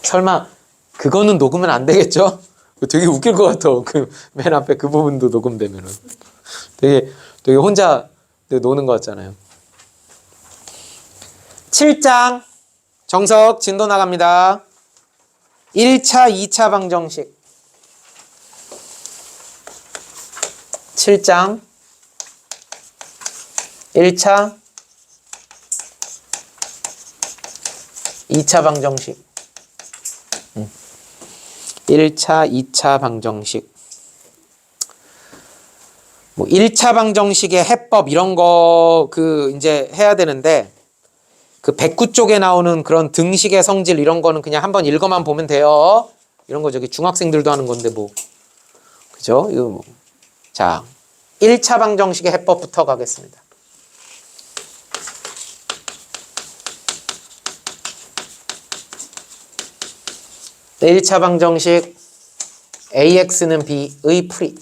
설마 그거는 녹으면 안 되겠죠? 되게 웃길 것 같아. 그 맨 앞에 그 부분도 녹음되면은 되게 혼자 노는 것 같잖아요. 7장 정석 진도 나갑니다. 1차, 2차 방정식. 7장 1차, 2차 방정식. 1차, 2차 방정식. 뭐 1차 방정식의 해법 이런 거 이제 해야 되는데 그 109 쪽에 나오는 그런 등식의 성질 이런 거는 그냥 한번 읽어만 보면 돼요. 이런 거 저기 중학생들도 하는 건데 뭐. 그죠? 이거 뭐. 자, 1차 방정식의 해법부터 가겠습니다. 네, 1차 방정식 AX는 B의 풀이.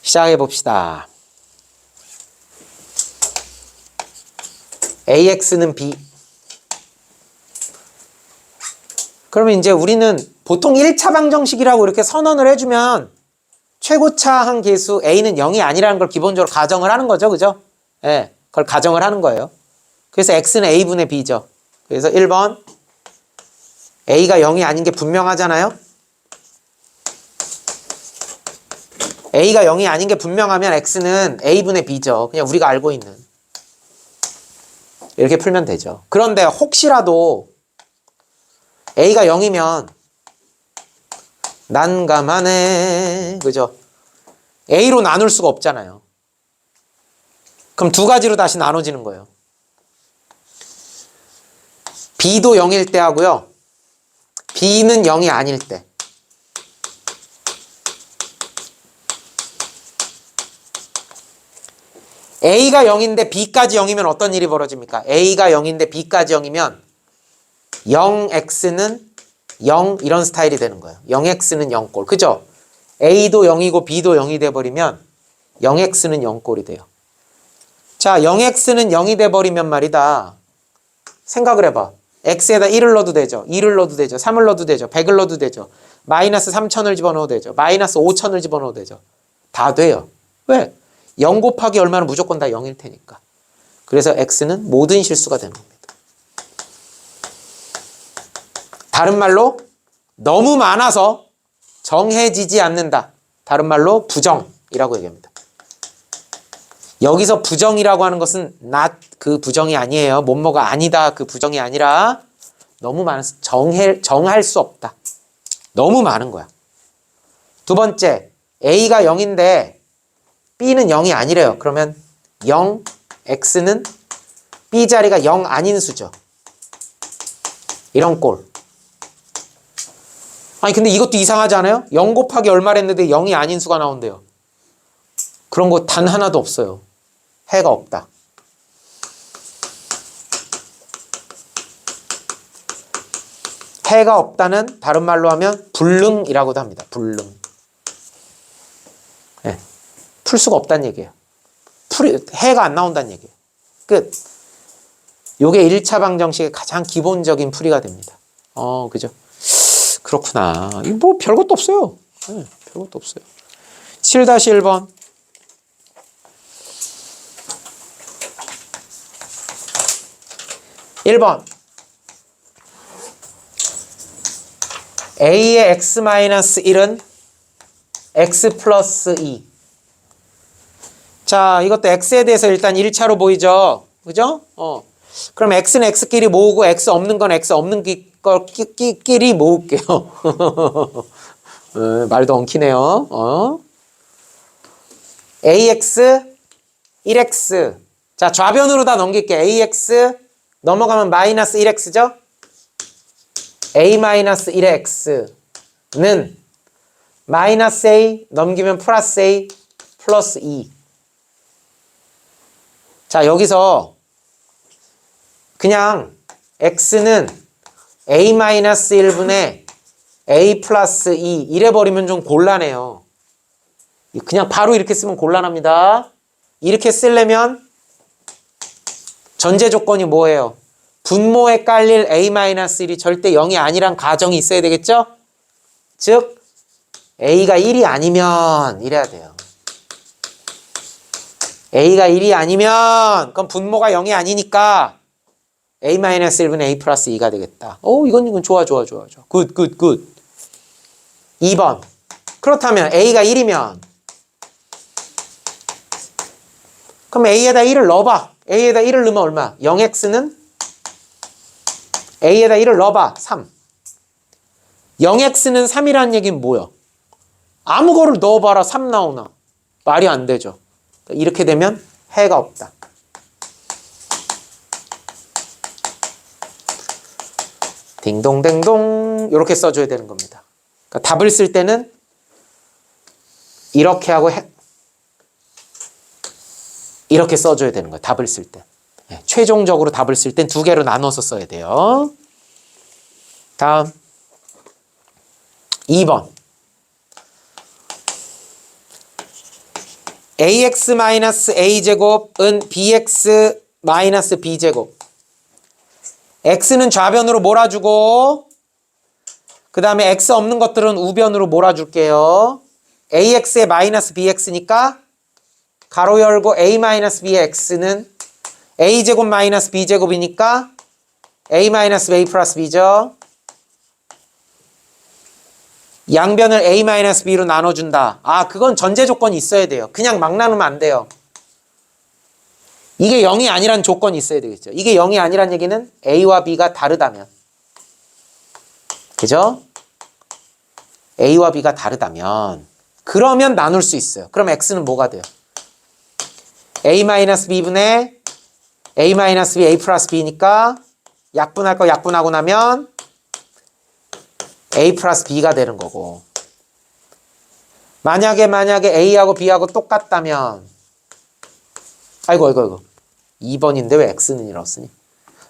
시작해 봅시다. AX는 B. 그러면 이제 우리는 보통 1차 방정식이라고 이렇게 선언을 해주면 최고차 계수 A는 0이 아니라는 걸 기본적으로 가정을 하는 거죠. 그죠? 예, 네, 그걸 가정을 하는 거예요. 그래서 X는 A분의 B죠. 그래서 1번 A가 0이 아닌 게 분명하잖아요. A가 0이 아닌 게 분명하면 X는 A분의 B죠. 그냥 우리가 알고 있는. 이렇게 풀면 되죠. 그런데 혹시라도 A가 0이면 난감하네. 그죠? A로 나눌 수가 없잖아요. 그럼 두 가지로 다시 나눠지는 거예요. B도 0일 때 하고요. B는 0이 아닐 때. A가 0인데 B까지 0이면 어떤 일이 벌어집니까? A가 0인데 B까지 0이면 0x는 0 이런 스타일이 되는 거예요. 0x는 0꼴. 그죠? A도 0이고 B도 0이 돼버리면 0x는 0꼴이 돼요. 자, 0x는 0이 돼버리면 말이다. 생각을 해봐. x에다 1을 넣어도 되죠. 2를 넣어도 되죠. 3을 넣어도 되죠. 100을 넣어도 되죠. 마이너스 3000을 집어넣어도 되죠. 마이너스 5000을 집어넣어도 되죠. 다 돼요. 왜? 0 곱하기 얼마는 무조건 다 0일 테니까. 그래서 x는 모든 실수가 되는 겁니다. 다른 말로 너무 많아서 정해지지 않는다. 다른 말로 부정이라고 얘기합니다. 여기서 부정이라고 하는 것은 not 그 부정이 아니에요. 뭐뭐가 아니다 그 부정이 아니라 너무 많아서 정할 수 없다. 너무 많은 거야. 두 번째, A가 0인데 B는 0이 아니래요. 그러면 0, X는 B 자리가 0 아닌 수죠. 이런 꼴. 아니 근데 이것도 이상하지 않아요? 0 곱하기 얼마를 했는데 0이 아닌 수가 나온대요. 그런 거 단 하나도 없어요. 해가 없다. 해가 없다는 다른 말로 하면 불능이라고도 합니다. 불능. 네. 풀 수가 없다는 얘기예요. 해가 안 나온다는 얘기예요. 끝. 요게 1차 방정식의 가장 기본적인 풀이가 됩니다. 그죠? 그렇구나. 이거 뭐 별것도 없어요. 네, 별것도 없어요. 7-1번. (1번) A의 x-1은 x 플러스 2. 자, 이것도 x에 대해서 일단 1차로 보이죠? 그죠? 그럼 x는 x끼리 모으고 x 없는 건 x 없는 끼리 모을게요. 말도 엉키네요. ax 1x. 자, 좌변으로 다 넘길게. ax 넘어가면 마이너스 1x죠? a-1x는 마이너스 a 넘기면 플러스 a 플러스 2. 자, 여기서 그냥 x는 a-1분의 a 플러스 2 이래버리면 좀 곤란해요. 그냥 바로 이렇게 쓰면 곤란합니다. 이렇게 쓰려면 전제 조건이 뭐예요? 분모에 깔릴 a-1이 절대 0이 아니란 가정이 있어야 되겠죠? 즉 a가 1이 아니면 이래야 돼요. a가 1이 아니면 그럼 분모가 0이 아니니까 a-1분의 a 플러스 2가 되겠다. 오, 이건 좋아. 굿. 2번. 그렇다면 a가 1이면 그럼 a에다 1을 넣어봐. a에다 1을 넣으면 얼마? 0x는 a에다 1을 넣어봐. 3. 0x는 3이라는 얘기는 뭐야? 아무 거를 넣어봐라 3 나오나? 말이 안 되죠. 이렇게 되면 해가 없다. 딩동댕동 이렇게 써줘야 되는 겁니다. 그러니까 답을 쓸 때는 이렇게 하고 이렇게 써줘야 되는 거예요. 답을 쓸 때. 최종적으로 답을 쓸 땐 두 개로 나눠서 써야 돼요. 다음 2번 ax-a제곱은 bx-b제곱 x는 좌변으로 몰아주고 그 다음에 x 없는 것들은 우변으로 몰아줄게요. ax에 마이너스 bx니까 가로 열고 a-bx는 a제곱 마이너스 b제곱이니까 a-a 플러스 b죠. 양변을 a-b로 나눠준다. 아, 그건 전제 조건이 있어야 돼요. 그냥 막 나누면 안 돼요. 이게 0이 아니란 조건이 있어야 되겠죠. 이게 0이 아니란 얘기는 a와 b가 다르다면. 그죠? a와 b가 다르다면. 그러면 나눌 수 있어요. 그럼 x는 뭐가 돼요? a-b분의 a-b a 플러스 b니까 약분할 거 약분하고 나면 a 플러스 b가 되는 거고 만약에 a하고 b하고 똑같다면 아이고 2번인데 왜 x는 이라고 쓰니?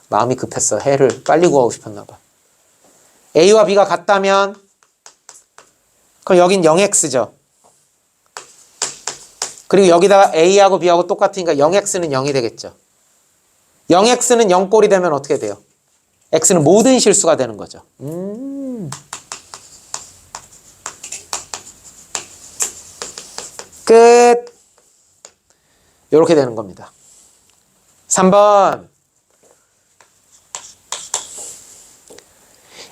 마음이 급했어. 해를 빨리 구하고 싶었나 봐. a와 b가 같다면 그럼 여긴 0x죠. 그리고 여기다가 a하고 b하고 똑같으니까 0x는 0이 되겠죠. 0x는 0꼴이 되면 어떻게 돼요? x는 모든 실수가 되는 거죠. 끝. 이렇게 되는 겁니다. 3번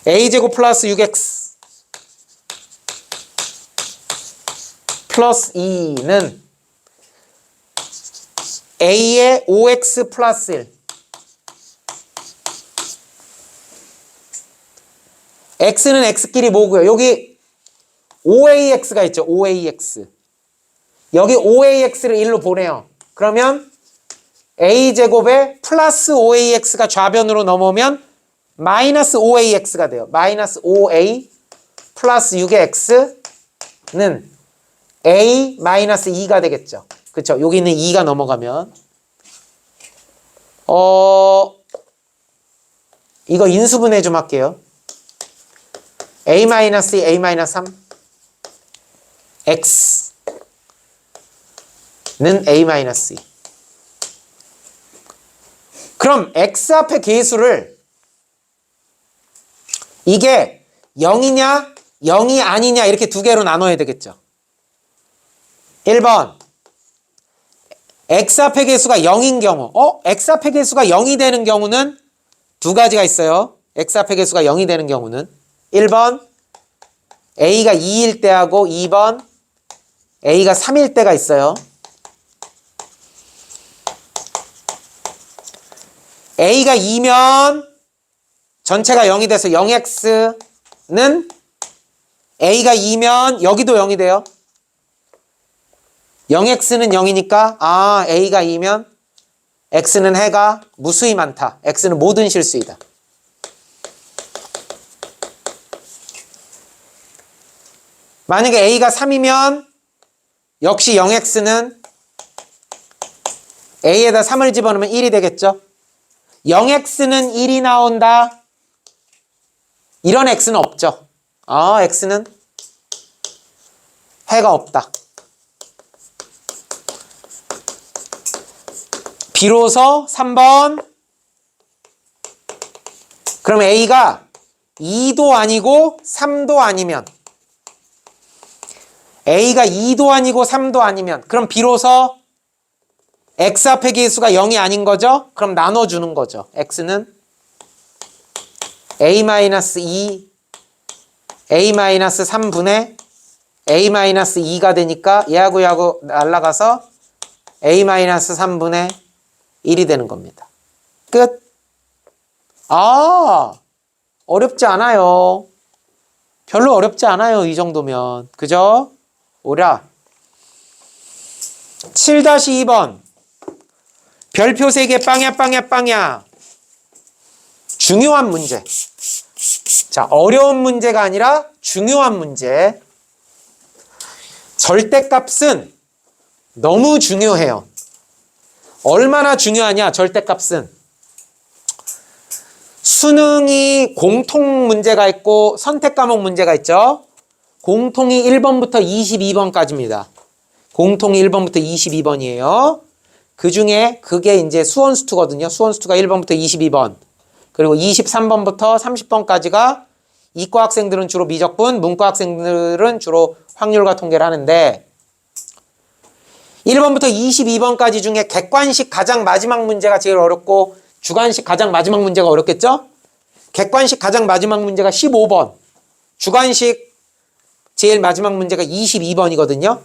a제곱 플러스 6x 플러스 2는 a의 5x 플러스 1 x는 x끼리 뭐고요? 여기 5ax가 있죠. 5ax 여기 5ax를 1로 보내요. 그러면 a제곱에 플러스 5ax가 좌변으로 넘어오면 마이너스 5ax가 돼요. 마이너스 5a 플러스 6x는 a 마이너스 2가 되겠죠. 그쵸? 여기는 2가 넘어가면 이거 인수분해 좀 할게요. a 마이너스 2, a 마이너스 3 x 는 a-2. 그럼 x 앞의 계수를 이게 0이냐 0이 아니냐 이렇게 두 개로 나눠야 되겠죠. 1번 x 앞의 계수가 0인 경우 x 앞의 계수가 0이 되는 경우는 두 가지가 있어요. x 앞의 계수가 0이 되는 경우는 1번 a가 2일 때하고 2번 a가 3일 때가 있어요. a가 2면 전체가 0이 돼서 0x는 a가 2면 여기도 0이 돼요. 0x는 0이니까 a가 2면 x는 해가 무수히 많다. x는 모든 실수이다. 만약에 a가 3이면 역시 0x는 a에다 3을 집어넣으면 1이 되겠죠. 0x는 1이 나온다. 이런 x는 없죠. x는 해가 없다. 비로소 3번. 그럼 A가 2도 아니고 3도 아니면, A가 2도 아니고 3도 아니면, 그럼 비로소 X 앞의 계수가 0이 아닌 거죠? 그럼 나눠주는 거죠. X는 A-2, A-3분의 A-2가 되니까 얘하고 날라가서 A-3분의 1이 되는 겁니다. 끝. 아, 어렵지 않아요. 별로 어렵지 않아요. 이 정도면. 그죠? 오라. 7-2번. 별표 3개 빵야. 중요한 문제. 자, 어려운 문제가 아니라 중요한 문제. 절대값은 너무 중요해요. 얼마나 중요하냐, 절대값은. 수능이 공통 문제가 있고 선택 과목 문제가 있죠. 공통이 1번부터 22번까지입니다. 공통이 1번부터 22번이에요. 그 중에 그게 이제 수원수투거든요. 수원수투가 1번부터 22번. 그리고 23번부터 30번까지가 이과 학생들은 주로 미적분, 문과 학생들은 주로 확률과 통계를 하는데 1번부터 22번까지 중에 객관식 가장 마지막 문제가 제일 어렵고 주관식 가장 마지막 문제가 어렵겠죠? 객관식 가장 마지막 문제가 15번, 주관식 제일 마지막 문제가 22번이거든요.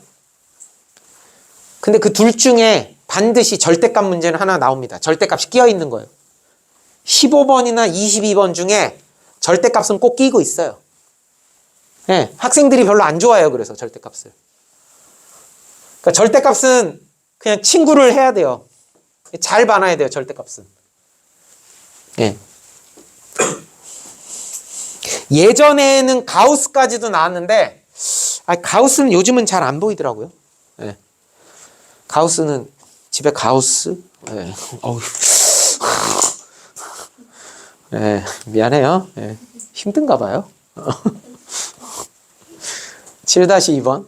근데 그 둘 중에 반드시 절대값 문제는 하나 나옵니다. 절대값이 끼어 있는 거예요. 15번이나 22번 중에 절대값은 꼭 끼고 있어요. 네, 학생들이 별로 안 좋아해요. 그래서 절대값을. 그러니까 절대값은 그냥 친구를 해야 돼요. 잘 봐놔야 돼요. 절대값은. 네. 예전에는 가우스까지도 나왔는데 가우스는 요즘은 잘 안 보이더라고요. 네. 가우스는 집에 가우스? 네. 어휴. 네, 미안해요. 네, 힘든가 봐요. 7-2번.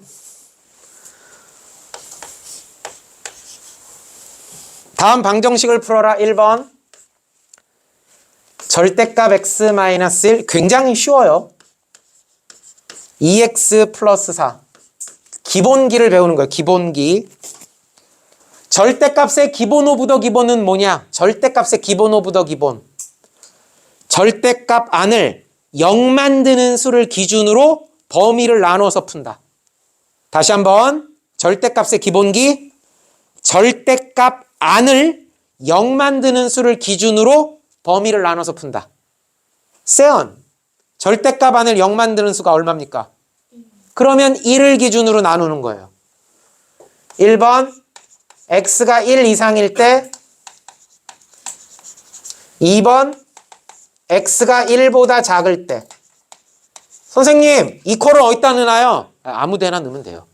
다음 방정식을 풀어라. 1번. 절대값 x-1 굉장히 쉬워요. 2x 플러스 4. 기본기를 배우는 거예요. 기본기. 절대값의 기본 오브 더 기본은 뭐냐? 절대값의 기본 오브 더 기본. 절대값 안을 0 만드는 수를 기준으로 범위를 나눠서 푼다. 다시 한번. 절대값의 기본기. 절대값 안을 0 만드는 수를 기준으로 범위를 나눠서 푼다. 세연. 절대값 안을 0 만드는 수가 얼마입니까? 그러면 1을 기준으로 나누는 거예요. 1번. x가 1 이상일 때. 2번. x가 1보다 작을 때. 선생님, 이퀄을 어디다 넣나요? 아무 데나 넣으면 돼요.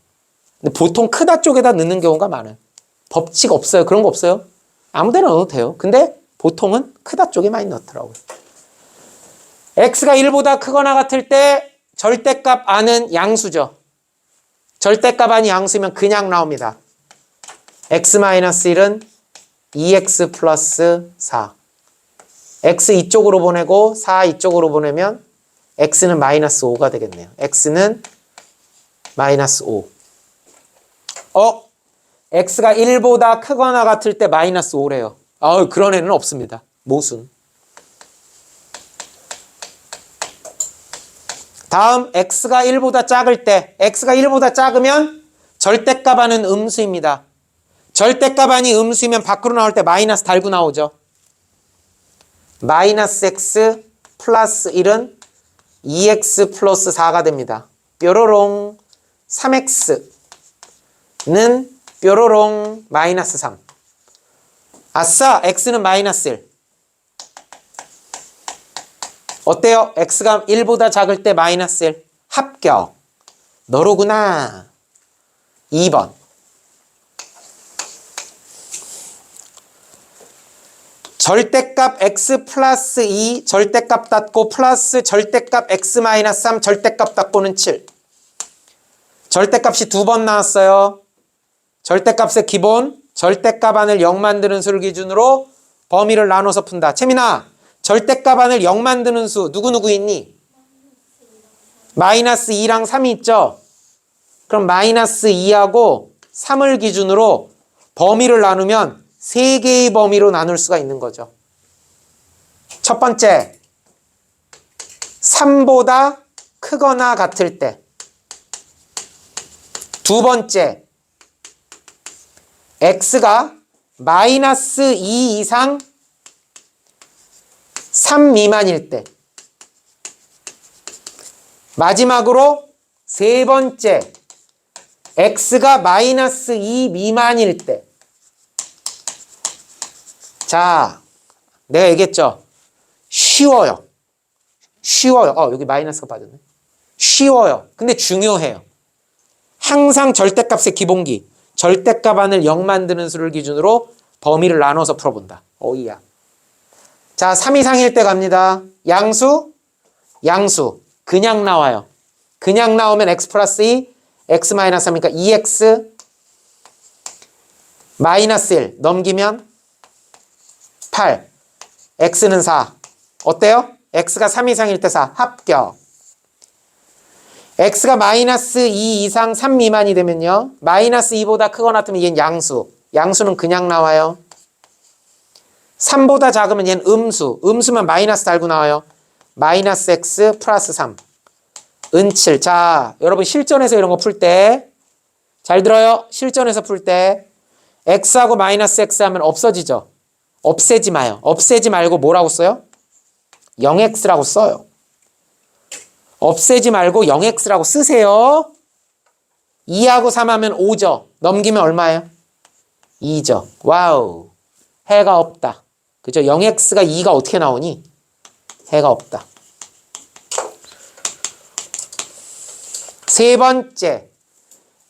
근데 보통 크다 쪽에다 넣는 경우가 많아요. 법칙 없어요. 그런 거 없어요. 아무 데나 넣어도 돼요. 근데 보통은 크다 쪽에 많이 넣더라고요. x가 1보다 크거나 같을 때 절대값 안은 양수죠. 절대값 안이 양수면 그냥 나옵니다. x-1은 2x 플러스 4. x 이쪽으로 보내고 4 이쪽으로 보내면 x는 마이너스 5가 되겠네요. x는 마이너스 5. x가 1보다 크거나 같을 때 마이너스 5래요. 그런 애는 없습니다. 모순. 다음 x가 1보다 작을 때, x가 1보다 작으면 절대값 안은 음수입니다. 절대값 안이 음수이면 밖으로 나올 때 마이너스 달고 나오죠. 마이너스 x 플러스 1은 2x 플러스 4가 됩니다. 뾰로롱 3x는 뾰로롱 마이너스 3. 아싸, x는 마이너스 1. 어때요? x가 1보다 작을 때 마이너스 1. 합격. 너로구나. 2번. 절대값 x 플러스 2, 절대값 닫고 플러스 절대값 x 마이너스 3, 절대값 닫고는 7. 절대값이 2번 나왔어요. 절대값의 기본 절대값 안을 0 만드는 수를 기준으로 범위를 나눠서 푼다. 채민아, 절대값 안을 0 만드는 수 누구 있니? 마이너스 2랑 3이 있죠? 그럼 마이너스 2하고 3을 기준으로 범위를 나누면 3개의 범위로 나눌 수가 있는 거죠. 첫 번째, 3보다 크거나 같을 때. 두 번째, x가 마이너스 2 이상 3 미만일 때. 마지막으로 세 번째, x가 마이너스 2 미만일 때. 자, 내가 얘기했죠? 쉬워요. 여기 마이너스가 빠졌네. 쉬워요. 근데 중요해요. 항상 절대값의 기본기, 절대값 안을 0 만드는 수를 기준으로 범위를 나눠서 풀어본다. 오이야. 자, 3 이상일 때 갑니다. 양수. 그냥 나와요. 그냥 나오면 x 플러스 2, x 마이너스 3이니까 2x 마이너스 1 넘기면 8, x는 4. 어때요? x가 3 이상일 때 4. 합격. x가 마이너스 2 이상 3 미만이 되면요. 마이너스 2보다 크거나 같으면 얘는 양수. 양수는 그냥 나와요. 3보다 작으면 얘는 음수. 음수면 마이너스 달고 나와요. 마이너스 x 플러스 3. 은칠. 자, 여러분 실전에서 이런 거 풀 때 잘 들어요. 실전에서 풀 때 x하고 마이너스 x 하면 없어지죠. 없애지 마요. 없애지 말고 뭐라고 써요? 0x라고 써요. 없애지 말고 0x라고 쓰세요. 2하고 3 하면 5죠. 넘기면 얼마예요? 2죠. 와우. 해가 없다. 그죠? 0x가 2가 어떻게 나오니? 해가 없다. 세 번째.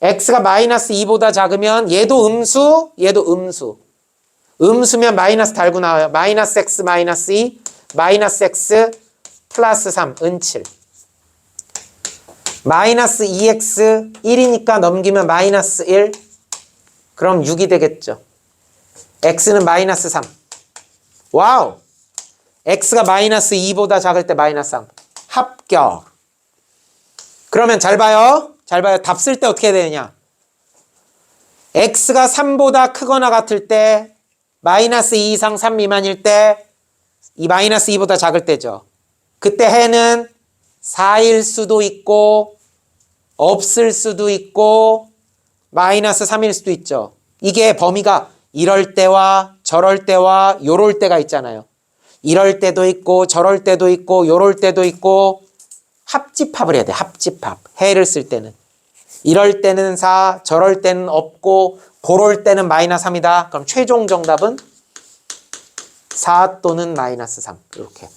x가 마이너스 2보다 작으면 얘도 음수, 얘도 음수. 음수면 마이너스 달고 나와요. 마이너스 x 마이너스 2, 마이너스 x 플러스 3, 은칠. 마이너스 2x 1이니까 넘기면 마이너스 1. 그럼 6이 되겠죠. x는 마이너스 3. 와우. x가 마이너스 2보다 작을 때 마이너스 3. 합격. 그러면 잘 봐요. 답 쓸 때 어떻게 해야 되느냐. x가 3보다 크거나 같을 때, 마이너스 2 이상 3 미만일 때, 이 마이너스 2보다 작을 때죠. 그때 해는 4일 수도 있고 없을 수도 있고 마이너스 3일 수도 있죠. 이게 범위가 이럴 때와 저럴 때와 요럴 때가 있잖아요. 이럴 때도 있고 저럴 때도 있고 요럴 때도 있고 합집합을 해야 돼. 합집합. 해를 쓸 때는. 이럴 때는 4, 저럴 때는 없고 고럴 때는 마이너스 3이다. 그럼 최종 정답은 4 또는 마이너스 3. 이렇게.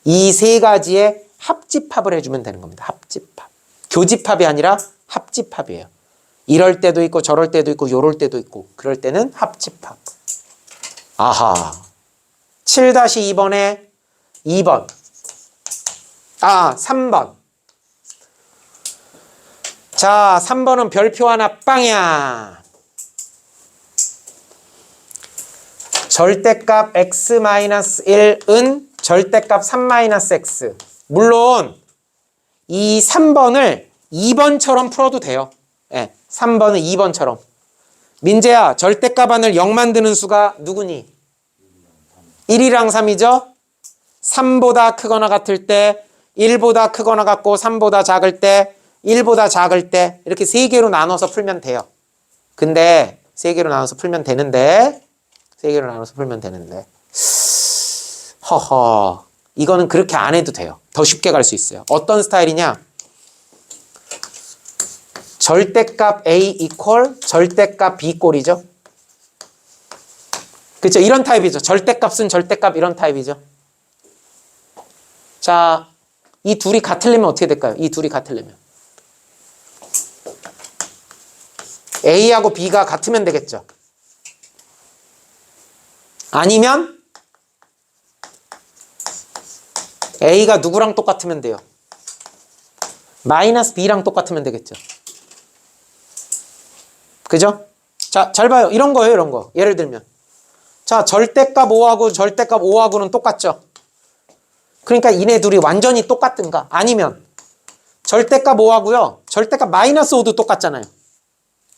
이 세 가지의 합집합을 해주면 되는 겁니다. 합집합. 교집합이 아니라 합집합이에요. 이럴 때도 있고 저럴 때도 있고 요럴 때도 있고 그럴 때는 합집합. 아하. 7-2번에 2번. 3번. 자, 3번은 별표 하나 빵이야. 절대값 x-1은 절대값 3-x. 물론 이 3번을 2번처럼 풀어도 돼요. 네, 3번은 2번처럼. 민재야, 절대값 안을 0 만드는 수가 누구니? 1이랑 3이죠? 3보다 크거나 같을 때, 1보다 크거나 같고 3보다 작을 때, 1보다 작을 때 이렇게 3개로 나눠서 풀면 돼요. 근데 3개로 나눠서 풀면 되는데 허허, 이거는 그렇게 안 해도 돼요. 더 쉽게 갈 수 있어요. 어떤 스타일이냐? 절대값 A 이퀄 절대값 B 꼴이죠. 그렇죠? 이런 타입이죠. 절대값은 절대값 이런 타입이죠. 자, 이 둘이 같으려면 어떻게 될까요? 이 둘이 같으려면 A하고 B가 같으면 되겠죠. 아니면 A가 누구랑 똑같으면 돼요? 마이너스 B랑 똑같으면 되겠죠. 그죠? 자, 잘 봐요. 이런 거예요, 이런 거. 예를 들면. 자, 절대값 5하고 절대값 5하고는 똑같죠? 그러니까 이네 둘이 완전히 똑같든가. 아니면 절대값 5하고요. 절대값 마이너스 5도 똑같잖아요.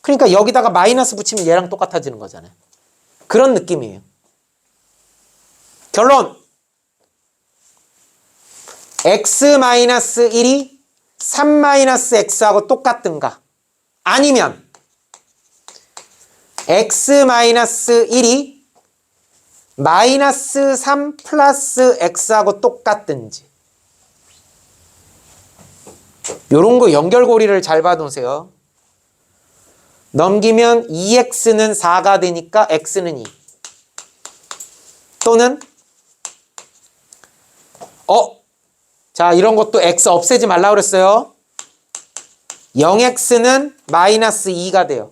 그러니까 여기다가 마이너스 붙이면 얘랑 똑같아지는 거잖아요. 그런 느낌이에요. 결론. x-1이 3-x하고 똑같든가. 아니면 x-1이 마이너스 3 플러스 x하고 똑같든지. 요런 거 연결고리를 잘 봐두세요. 넘기면 2x는 4가 되니까 x는 2. 또는 자, 이런 것도 x 없애지 말라 그랬어요. 0x는 마이너스 2가 돼요.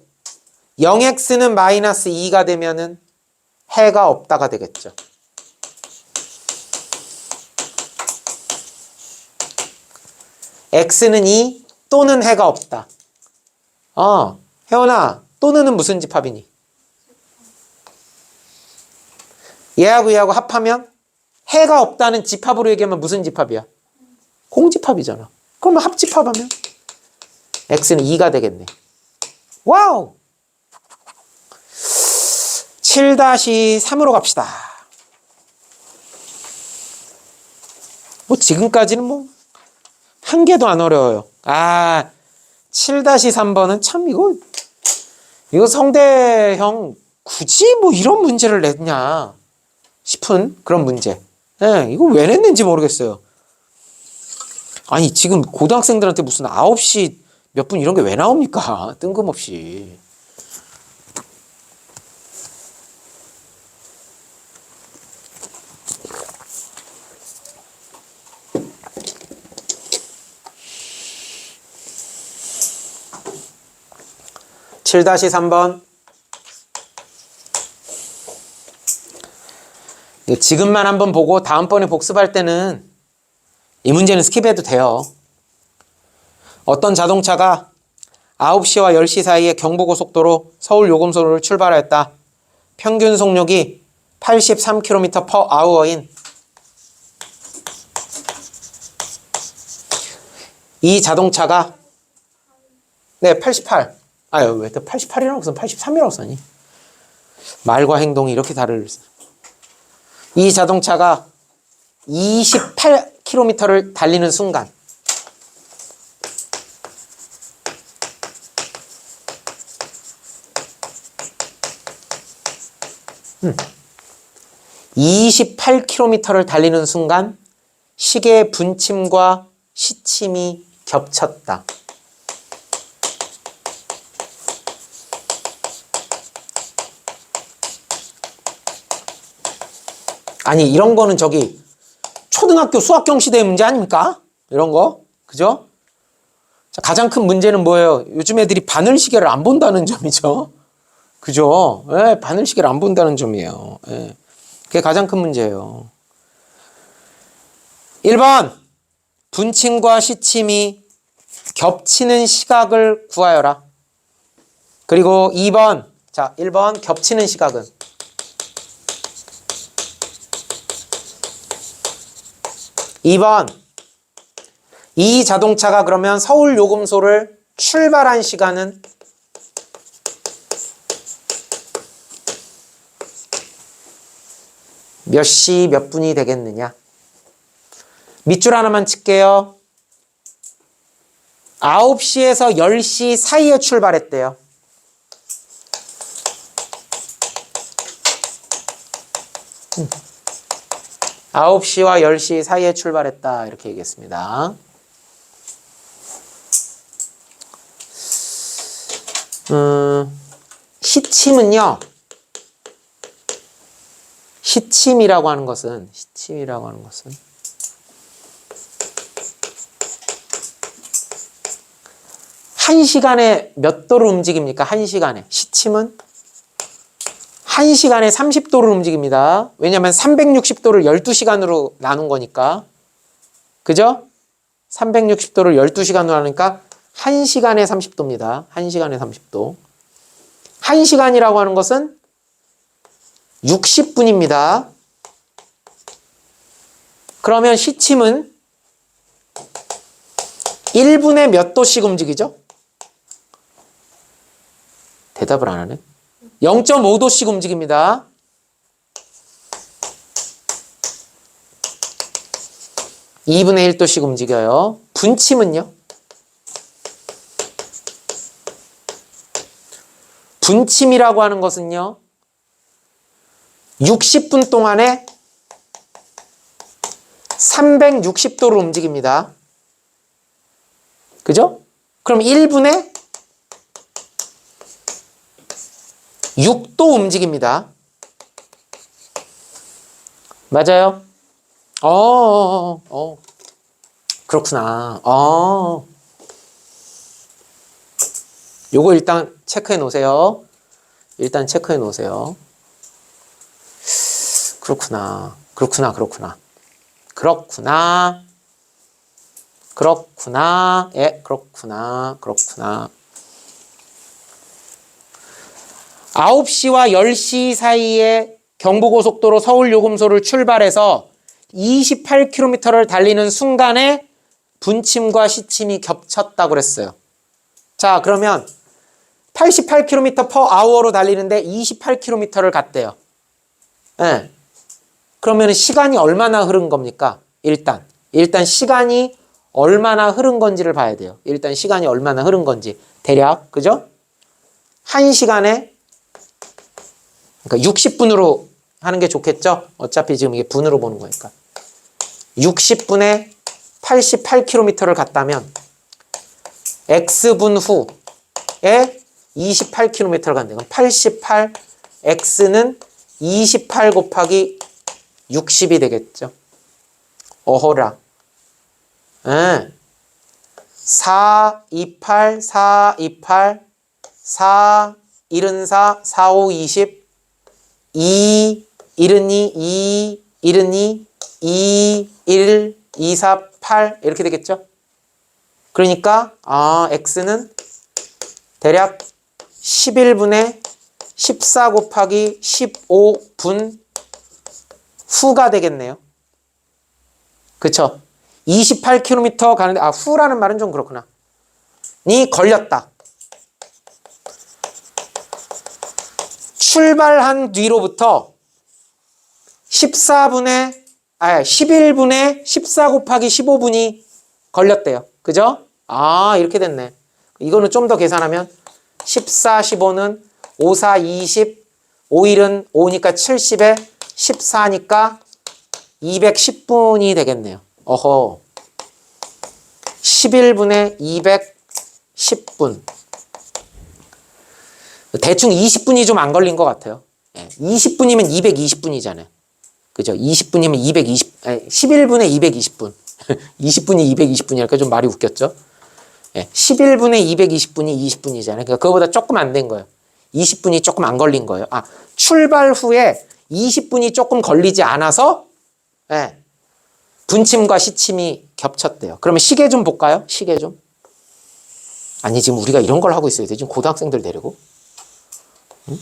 0x는 마이너스 2가 되면은 해가 없다가 되겠죠. x는 2 또는 해가 없다. 혜원아, 또는은 무슨 집합이니? 얘하고 얘하고 합하면 해가 없다는 집합으로 얘기하면 무슨 집합이야? 공집합이잖아. 그러면 합집합하면 x는 2가 되겠네. 와우! 7-3으로 갑시다. 뭐 지금까지는 뭐 한 개도 안 어려워요. 7-3번은 참 이거 성대형 굳이 뭐 이런 문제를 냈냐 싶은 그런 문제. 네, 이거 왜 냈는지 모르겠어요. 아니 지금 고등학생들한테 무슨 9시 몇 분 이런 게 왜 나옵니까? 뜬금없이. (7-3번) 지금만 한번 보고 다음번에 복습할 때는 이 문제는 스킵해도 돼요. 어떤 자동차가 9시와 10시 사이에 경부고속도로 서울 요금소를 출발하였다. 평균 속력이 83km/h인 이 자동차가 88. 왜 또 88이라고 써? 83이라고 써니? 말과 행동이 이렇게 다를. 이 자동차가 28km를 달리는 순간 28km를 달리는 순간 시계의 분침과 시침이 겹쳤다. 아니 이런 거는 저기 초등학교 수학경 시대의 문제 아닙니까? 이런 거. 그죠? 자, 가장 큰 문제는 뭐예요? 요즘 애들이 바늘시계를 안 본다는 점이죠. 그죠? 예, 바늘시계를 안 본다는 점이에요. 예. 그게 가장 큰 문제예요. 1번 분침과 시침이 겹치는 시각을 구하여라. 그리고 2번 자 1번 겹치는 시각은 2번 이 자동차가 그러면 서울 요금소를 출발한 시간은 몇 시 몇 분이 되겠느냐. 밑줄 하나만 칠게요. 9시에서 10시 사이에 출발했대요. 음. 9시와 10시 사이에 출발했다. 이렇게 얘기했습니다. 시침은요. 시침이라고 하는 것은 1시간에 몇 도를 움직입니까? 1시간에. 시침은 1시간에 30도를 움직입니다. 왜냐하면 360도를 12시간으로 나눈 거니까. 그죠? 360도를 12시간으로 나누니까 1시간에 30도입니다. 1시간에 30도. 1시간이라고 하는 것은 60분입니다. 그러면 시침은 1분에 몇 도씩 움직이죠? 대답을 안 하네. 0.5도씩 움직입니다. (2분의 1도씩) 움직여요. 분침은요? 분침이라고 하는 것은요, 60분 동안에 360도를 움직입니다. 그죠? 그럼 1분에 6도 움직입니다. 맞아요? 그렇구나. 요거 일단 체크해 놓으세요. 일단 체크해 놓으세요. 그렇구나. 그렇구나. 그렇구나. 그렇구나. 그렇구나. 예, 그렇구나. 그렇구나. 9시와 10시 사이에 경부고속도로 서울요금소를 출발해서 28km를 달리는 순간에 분침과 시침이 겹쳤다고 그랬어요. 자, 그러면 88km/h로 달리는데 28km를 갔대요. 네. 그러면 시간이 얼마나 흐른 겁니까? 일단 시간이 얼마나 흐른 건지를 봐야 돼요. 일단 시간이 얼마나 흐른 건지 대략, 그죠? 1시간에 그러니까 60분으로 하는 게 좋겠죠? 어차피 지금 이게 분으로 보는 거니까. 60분에 88km를 갔다면 X분 후에 28km를 간대요. 그럼 88, X는 28 곱하기 60이 되겠죠. 어허라. 4, 28, 4, 28, 4, 74, 4, 5, 20, 2, 72, 2, 72, 2, 1, 2, 4, 8 이렇게 되겠죠. 그러니까 X는 대략 11분에 14 곱하기 15분 후가 되겠네요. 그쵸? 28km 가는데 후라는 말은 좀 그렇구나. 니 걸렸다. 출발한 뒤로부터 11분에 14 곱하기 15분이 걸렸대요. 그죠? 이렇게 됐네. 이거는 좀 더 계산하면 14, 15는 5, 4, 20, 5일은 5니까 70에 14니까 210분이 되겠네요. 어허. 11분에 210분. 대충 20분이 좀 안 걸린 것 같아요. 20분이면 220분이잖아요. 그죠? 20분이면 11분에 220분. 20분이 220분이니까 좀 말이 웃겼죠? 11분에 220분이 20분이잖아요. 그러니까 그거보다 조금 안 된 거예요. 20분이 조금 안 걸린 거예요. 출발 후에 20분이 조금 걸리지 않아서 분침과 시침이 겹쳤대요. 그러면 시계 좀 볼까요? 시계 좀. 아니, 지금 우리가 이런 걸 하고 있어야 돼. 지금 고등학생들 데리고. 응?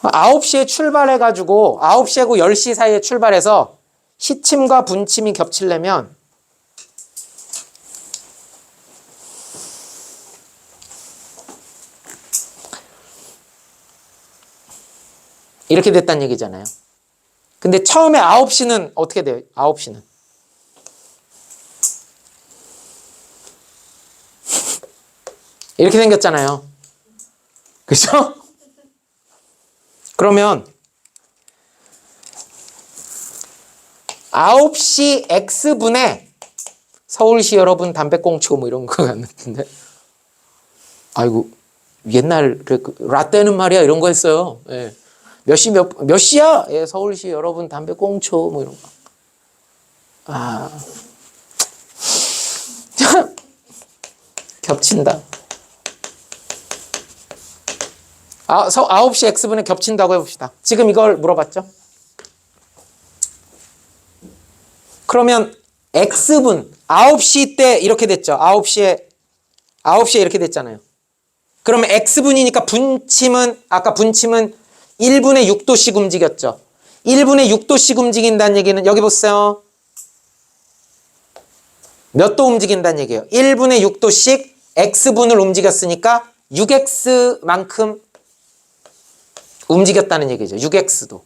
아홉 시에 출발해가지고 9시하고 10시 사이에 출발해서 시침과 분침이 겹치려면 이렇게 됐다는 얘기잖아요. 근데 처음에 9시는 어떻게 돼요? 9시는 이렇게 생겼잖아요. 그죠? 그러면 9시 X분에 서울시 여러분 담배꽁초 뭐 이런 거 같은데. 아이고, 옛날 라떼는 말이야 이런 거 했어요. 몇 시야? 서울시 여러분 담배꽁초 뭐 이런 거. 겹친다. 9시 X분에 겹친다고 해봅시다. 지금 이걸 물어봤죠? 그러면 x분 9시 때 이렇게 됐죠. 9시에 이렇게 됐잖아요. 그러면 x분이니까 분침은 아까 분침은 1분의 6도씩 움직였죠. 1분의 6도씩 움직인다는 얘기는 여기 보세요. 몇 도 움직인다는 얘기예요. 1분의 6도씩 x분을 움직였으니까 6x만큼 움직였다는 얘기죠. 6x도.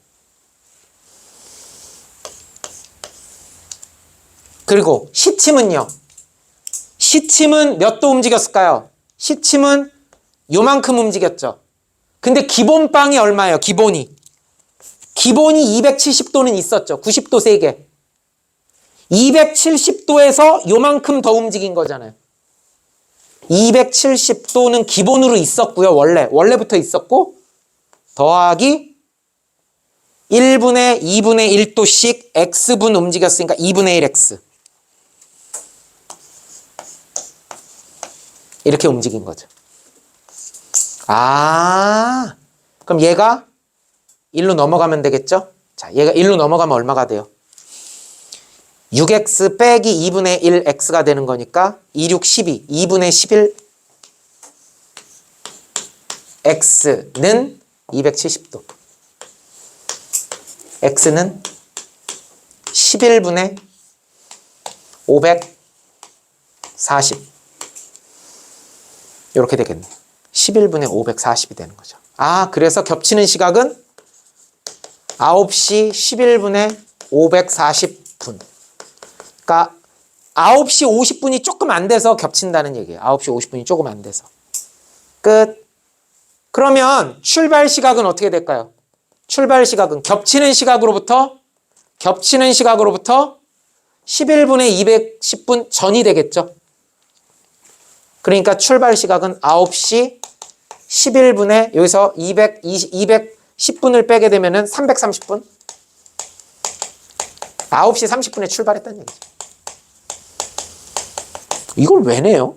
그리고 시침은요. 시침은 몇 도 움직였을까요? 시침은 요만큼 움직였죠. 근데 기본빵이 얼마예요? 기본이 270도는 있었죠. 90도 3개. 270도에서 요만큼 더 움직인 거잖아요. 270도는 기본으로 있었고요. 원래부터 있었고 더하기 1분의 2분의 1도씩 x분 움직였으니까 2분의 1x 이렇게 움직인 거죠. 아, 그럼 얘가 1로 넘어가면 되겠죠? 자, 얘가 1로 넘어가면 얼마가 돼요? 6x 빼기 2분의 1x가 되는 거니까 2, 6, 12, 2분의 11 x는 270도. x는 11분의 540 이렇게 되겠네. 11분의 540이 되는 거죠. 아, 그래서 겹치는 시각은 9시 11분의 540분. 그러니까 9시 50분이 조금 안 돼서 겹친다는 얘기예요. 9시 50분이 조금 안 돼서. 끝. 그러면 출발 시각은 어떻게 될까요? 출발 시각은 겹치는 시각으로부터 11분의 210분 전이 되겠죠. 그러니까 출발 시각은 9시 11분에 여기서 210분을 빼게 되면은 330분. 9시 30분에 출발했다는 얘기죠. 이걸 왜 내요?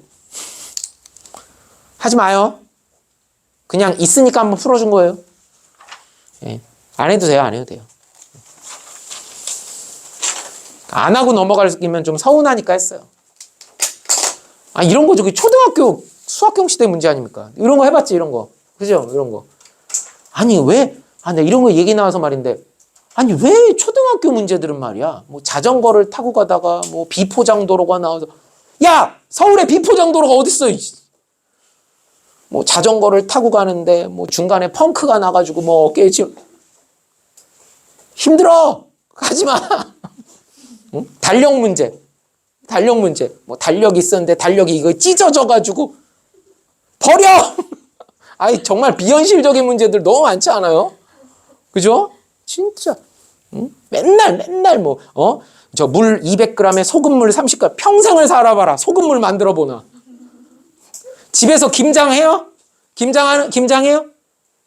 하지 마요. 그냥 있으니까 한번 풀어준 거예요. 예. 안 해도 돼요. 안 해도 돼요. 안 하고 넘어가면 좀 서운하니까 했어요. 아, 이런 거 저기 초등학교 수학경 시대 문제 아닙니까? 이런 거 해봤지, 이런 거. 그죠? 이런 거. 아니, 왜? 아, 나 이런 거 얘기 나와서 말인데. 아니, 왜 초등학교 문제들은 말이야. 뭐 자전거를 타고 가다가 뭐 비포장도로가 나와서. 야! 서울에 비포장도로가 어딨어? 뭐 자전거를 타고 가는데 뭐 중간에 펑크가 나가지고 뭐 어깨에 지금. 힘들어! 가지 마! 응? 달력 문제. 뭐 달력이 있었는데 달력이 이거 찢어져가지고 버려! 아니 정말 비현실적인 문제들 너무 많지 않아요? 그죠? 진짜 응? 맨날 뭐 저 물 200g에 소금물 30g 평생을 살아봐라. 소금물 만들어 보나. 집에서 김장해요? 김장해요?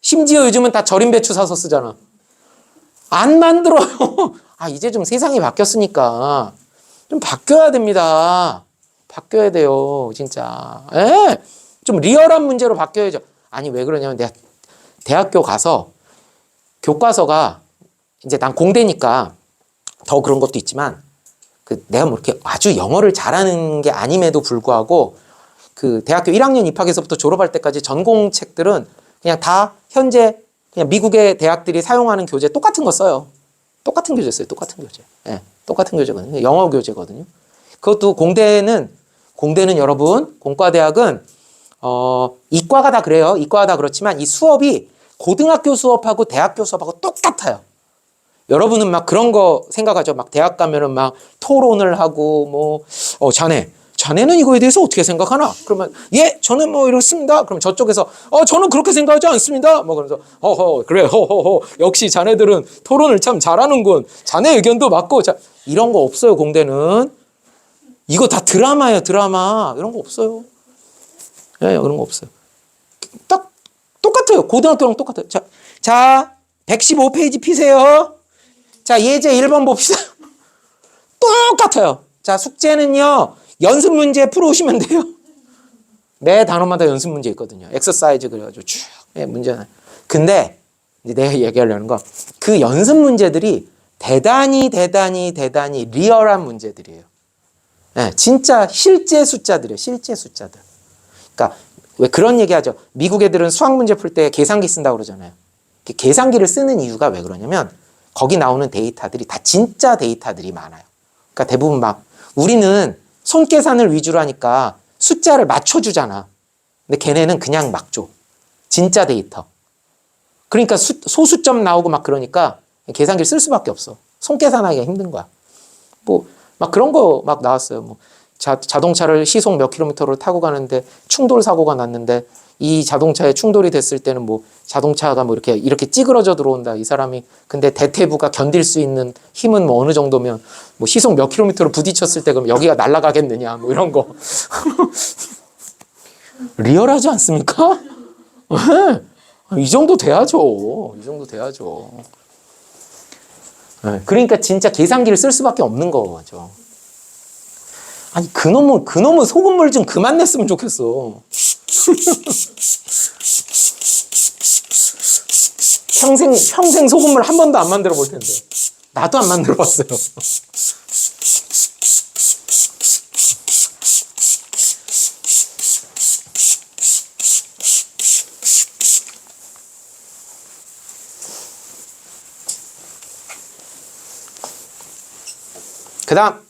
심지어 요즘은 다 절임 배추 사서 쓰잖아. 안 만들어요. 아, 이제 좀 세상이 바뀌었으니까 좀 바뀌어야 됩니다. 바뀌어야 돼요, 진짜. 예, 좀 리얼한 문제로 바뀌어야죠. 아니, 왜 그러냐면 내가 대학교 가서 교과서가 이제 난 공대니까 더 그런 것도 있지만 내가 뭐 이렇게 아주 영어를 잘하는 게 아님에도 불구하고 그 대학교 1학년 입학해서부터 졸업할 때까지 전공 책들은 그냥 다 현재 그냥 미국의 대학들이 사용하는 교재 똑같은 거 써요. 똑같은 교재 써요. 똑같은 교재. 예, 똑같은 교재거든요. 영어 교재거든요. 그것도 공대는 여러분, 공과대학은 이과가 다 그래요. 이과가 다 그렇지만 이 수업이 고등학교 수업하고 대학교 수업하고 똑같아요. 여러분은 막 그런 거 생각하죠. 막 대학 가면은 막 토론을 하고 뭐 자네는 이거에 대해서 어떻게 생각하나? 그러면 예, 저는 뭐 이렇습니다. 그럼 저쪽에서 저는 그렇게 생각하지 않습니다. 뭐 그러면서 그래 역시 자네들은 토론을 참 잘하는군. 자네 의견도 맞고 이런 거 없어요. 공대는 이거 다 드라마예요. 드라마 이런 거 없어요. 예, 그런 거 없어요. 딱 똑같아요. 고등학교랑 똑같아요. 자 115페이지 피세요. 자, 예제 1번 봅시다. 똑같아요. 자, 숙제는요. 연습 문제 풀어오시면 돼요. 매 단어마다 연습 문제 있거든요. 엑서사이즈 그래가지고 쭉 문제는. 근데 이제 내가 얘기하려는 건 그 연습 문제들이 대단히 리얼한 문제들이에요. 네, 진짜 실제 숫자들이에요. 실제 숫자들. 그러니까 왜 그런 얘기하죠. 미국 애들은 수학 문제 풀 때 계산기 쓴다고 그러잖아요. 계산기를 쓰는 이유가 왜 그러냐면 거기 나오는 데이터들이 다 진짜 데이터들이 많아요. 그러니까 대부분 막 우리는 손계산을 위주로 하니까 숫자를 맞춰주잖아. 근데 걔네는 그냥 막 줘. 진짜 데이터. 그러니까 소수점 나오고 막 그러니까 계산기를 쓸 수밖에 없어. 손계산하기가 힘든 거야. 뭐 막 그런 거 막 나왔어요. 뭐 자동차를 시속 몇 킬로미터로 타고 가는데 충돌 사고가 났는데 이 자동차에 충돌이 됐을 때는 뭐 자동차가 뭐 이렇게 찌그러져 들어온다. 이 사람이 근데 대퇴부가 견딜 수 있는 힘은 뭐 어느 정도면 뭐 시속 몇 킬로미터로 부딪혔을 때 그럼 여기가 날아가겠느냐 뭐 이런 거. 리얼하지 않습니까? 이 정도 돼야죠. 이 정도 돼야죠. 그러니까 진짜 계산기를 쓸 수밖에 없는 거죠. 아니 그놈은 소금물 좀 그만 냈으면 좋겠어. 평생 소금물 한 번도 안 만들어 볼 텐데. 나도 안 만들어 봤어요. 그 다음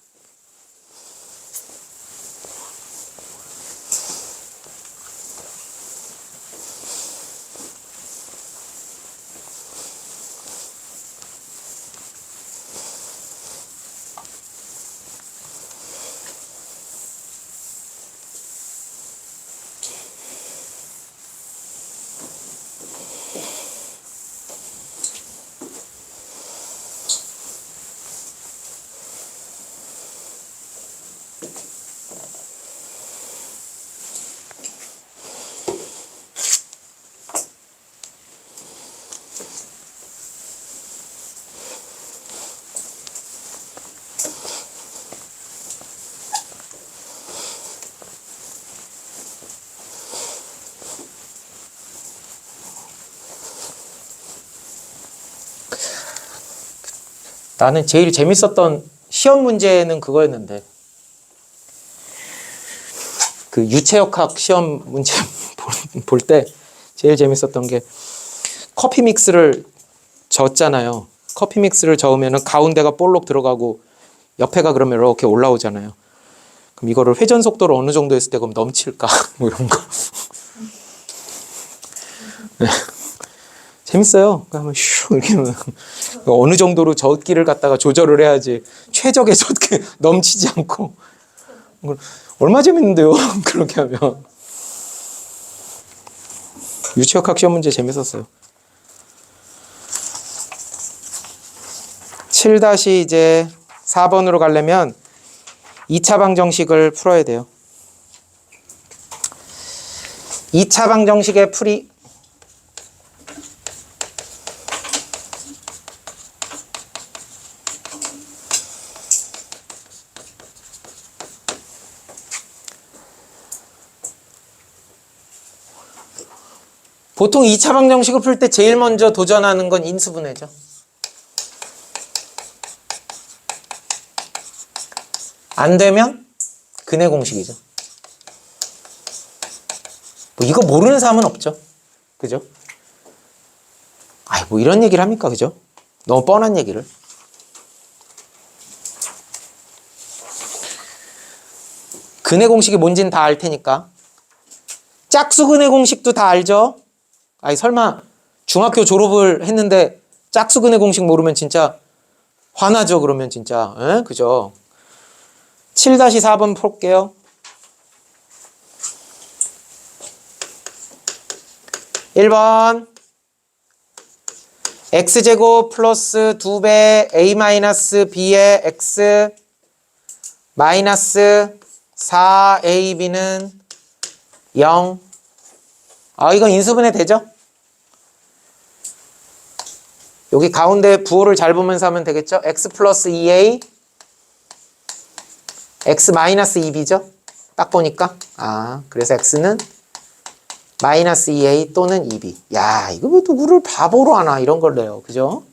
나는 제일 재밌었던 시험 문제는 그거였는데 그 유체역학 시험 문제 볼 때 제일 재밌었던 게 커피 믹스를 젓잖아요. 커피 믹스를 저으면 가운데가 볼록 들어가고 옆에가 그러면 이렇게 올라오잖아요. 그럼 이거를 회전 속도를 어느 정도 했을 때 그럼 넘칠까 뭐 이런 거. 네. 재밌어요. 그러면 슉 이렇게 어느 정도로 젓기를 갖다가 조절을 해야지 최적의 젓기 넘치지 않고. 얼마 재밌는데요. 그렇게 하면. 유체역학 시험 문제 재밌었어요. 7 이제 4번으로 가려면 2차 방정식을 풀어야 돼요. 2차 방정식의 풀이 보통 2차 방정식을 풀 때 제일 먼저 도전하는 건 인수분해죠. 안 되면 근해 공식이죠. 뭐 이거 모르는 사람은 없죠. 그죠? 뭐 이런 얘기를 합니까? 그죠? 너무 뻔한 얘기를. 근해 공식이 뭔지는 다 알 테니까. 짝수 근해 공식도 다 알죠? 설마 중학교 졸업을 했는데 짝수 근해 공식 모르면 진짜 화나죠. 그러면 진짜. 에? 그죠? 7-4번 풀게요. 1번 x제곱 플러스 2배 a-b의 x 마이너스 4ab는 0. 이건 인수분해 되죠? 여기 가운데 부호를 잘 보면서 하면 되겠죠? x 플러스 2a x 마이너스 2b죠? 딱 보니까. 그래서 x는 마이너스 2a 또는 2b. 야, 이거 왜 누구를 바보로 하나 이런 걸 내요. 그죠?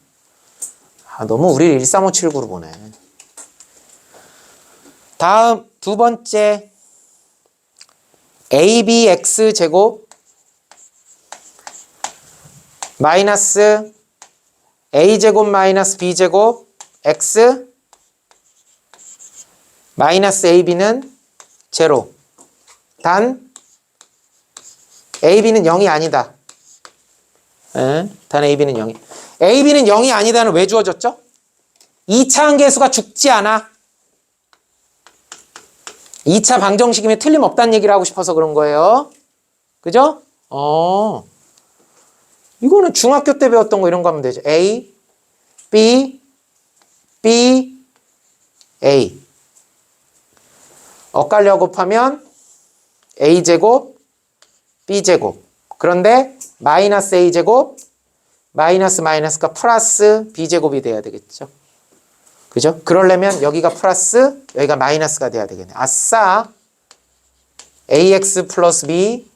너무 우리를 13579로 보네. 다음 두 번째 abx 제곱 마이너스 a제곱 마이너스 b제곱 x 마이너스 ab는 제로. 단 ab는 0이 아니다. 단 ab는 0이. ab는 0이 아니다는 왜 주어졌죠? 2차 항계수가 죽지 않아. 2차 방정식이면 틀림없다는 얘기를 하고 싶어서 그런 거예요. 그죠? 이거는 중학교 때 배웠던 거 이런 거 하면 되죠. A, B, B, A. 엇갈려 곱하면 A제곱, B제곱. 그런데 마이너스 A제곱, 마이너스가 플러스 B제곱이 돼야 되겠죠. 그죠? 그러려면 여기가 플러스, 여기가 마이너스가 돼야 되겠네. 아싸! AX 플러스 B,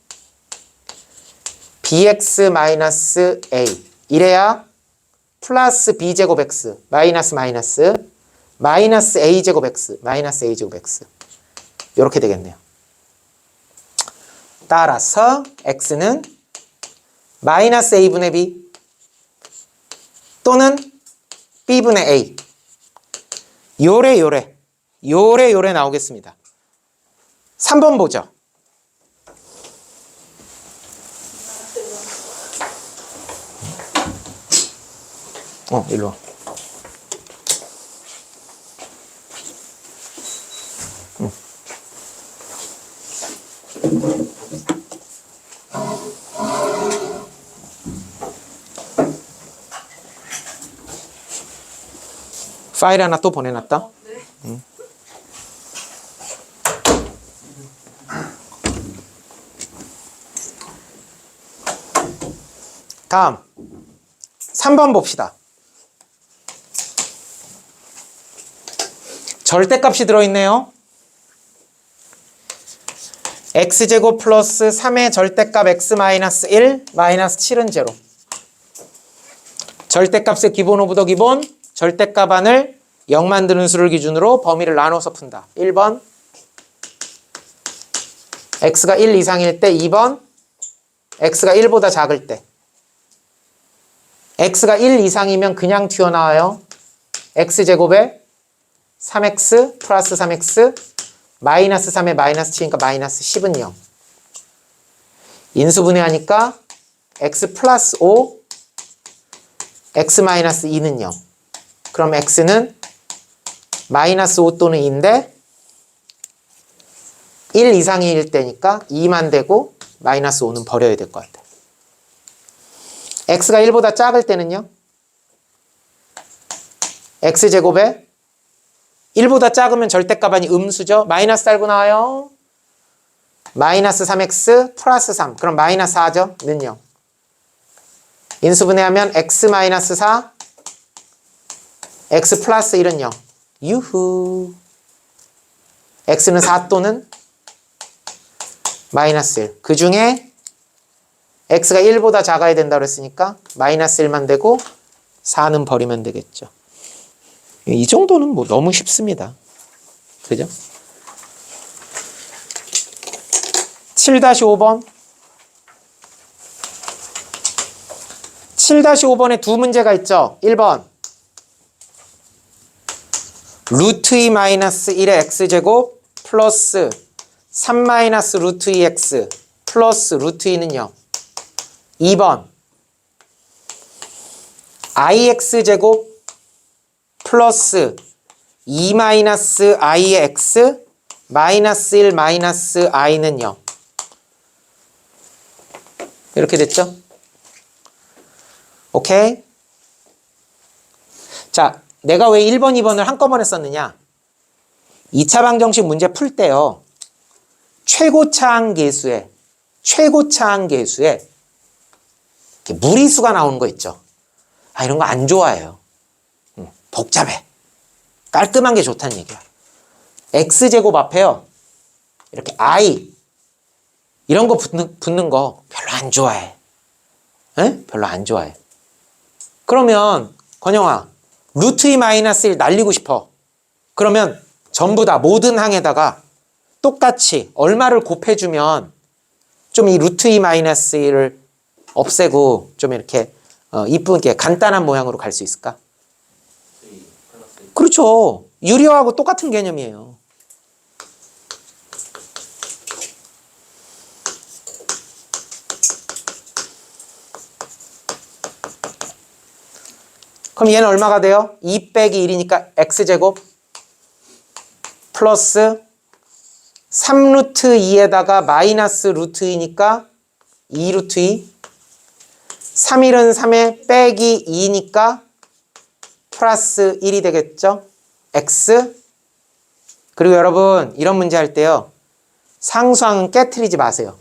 BX 마이너스 A. 이래야 플러스 B제곱 X, 마이너스 A제곱 X, 마이너스 A제곱 X. 이렇게 되겠네요. 따라서 X는 마이너스 A분의 B 또는 B분의 A. 요래 나오겠습니다. 3번 보죠. 일로 와. 파일 하나 또 보내놨다. 네. 다음 3번 봅시다. 절대값이 들어있네요. x제곱 플러스 3의 절대값 x 마이너스 1 마이너스 7은 제로. 절대값의 기본 오브 더 기본, 절대값 안을 0 만드는 수를 기준으로 범위를 나눠서 푼다. 1번 x가 1 이상일 때, 2번 x가 1보다 작을 때. x가 1 이상이면 그냥 튀어나와요. x제곱에 3x 플러스 3x 마이너스 3에 마이너스 7이니까 마이너스 10은 0. 인수분해하니까 x 플러스 5 x 마이너스 2는 0. 그럼 x는 마이너스 5 또는 2인데 1 이상일 때니까 2만 되고 마이너스 5는 버려야 될 것 같아요. x가 1보다 작을 때는요. x제곱에 1보다 작으면 절대값 아니 음수죠. 마이너스 달고 나와요. 마이너스 3x 플러스 3. 그럼 마이너스 4죠. 는 0. 인수분해하면 x 마이너스 4 x 플러스 1은 0. 유후. x는 4 또는 마이너스 1. 그 중에 x가 1보다 작아야 된다고 했으니까 마이너스 1만 되고 4는 버리면 되겠죠. 이 정도는 뭐 너무 쉽습니다. 그죠? 7-5번. 7-5번에 두 문제가 있죠. 1번 루트 2 마이너스 1의 x제곱 플러스 3 마이너스 루트 2x 플러스 루트 2는 0. 2번 ix제곱 플러스 2 마이너스 i의 x 마이너스 1 마이너스 i는 0. 이렇게 됐죠? 오케이? 자, 내가 왜 1번, 2번을 한꺼번에 썼느냐? 2차 방정식 문제 풀 때요. 최고차항계수에 무리수가 나오는 거 있죠. 이런 거 안 좋아해요. 복잡해. 깔끔한 게 좋다는 얘기야. x제곱 앞에요. 이렇게 i 이런 거 붙는 거 별로 안 좋아해. 별로 안 좋아해. 그러면 건영아 루트 2 마이너스 1 날리고 싶어. 그러면 전부 다 모든 항에다가 똑같이 얼마를 곱해주면 좀 이 루트 2 마이너스 1을 없애고 좀 이렇게 이쁘게 간단한 모양으로 갈 수 있을까? 그렇죠. 유리화하고 똑같은 개념이에요. 그럼 얘는 얼마가 돼요? 2 빼기 1이니까 x제곱 플러스 3루트 2에다가 마이너스 루트 2니까 2루트 2 3일은 3에 빼기 2니까 플러스 1이 되겠죠? x 그리고 여러분 이런 문제 할 때요 상수항은 깨트리지 마세요.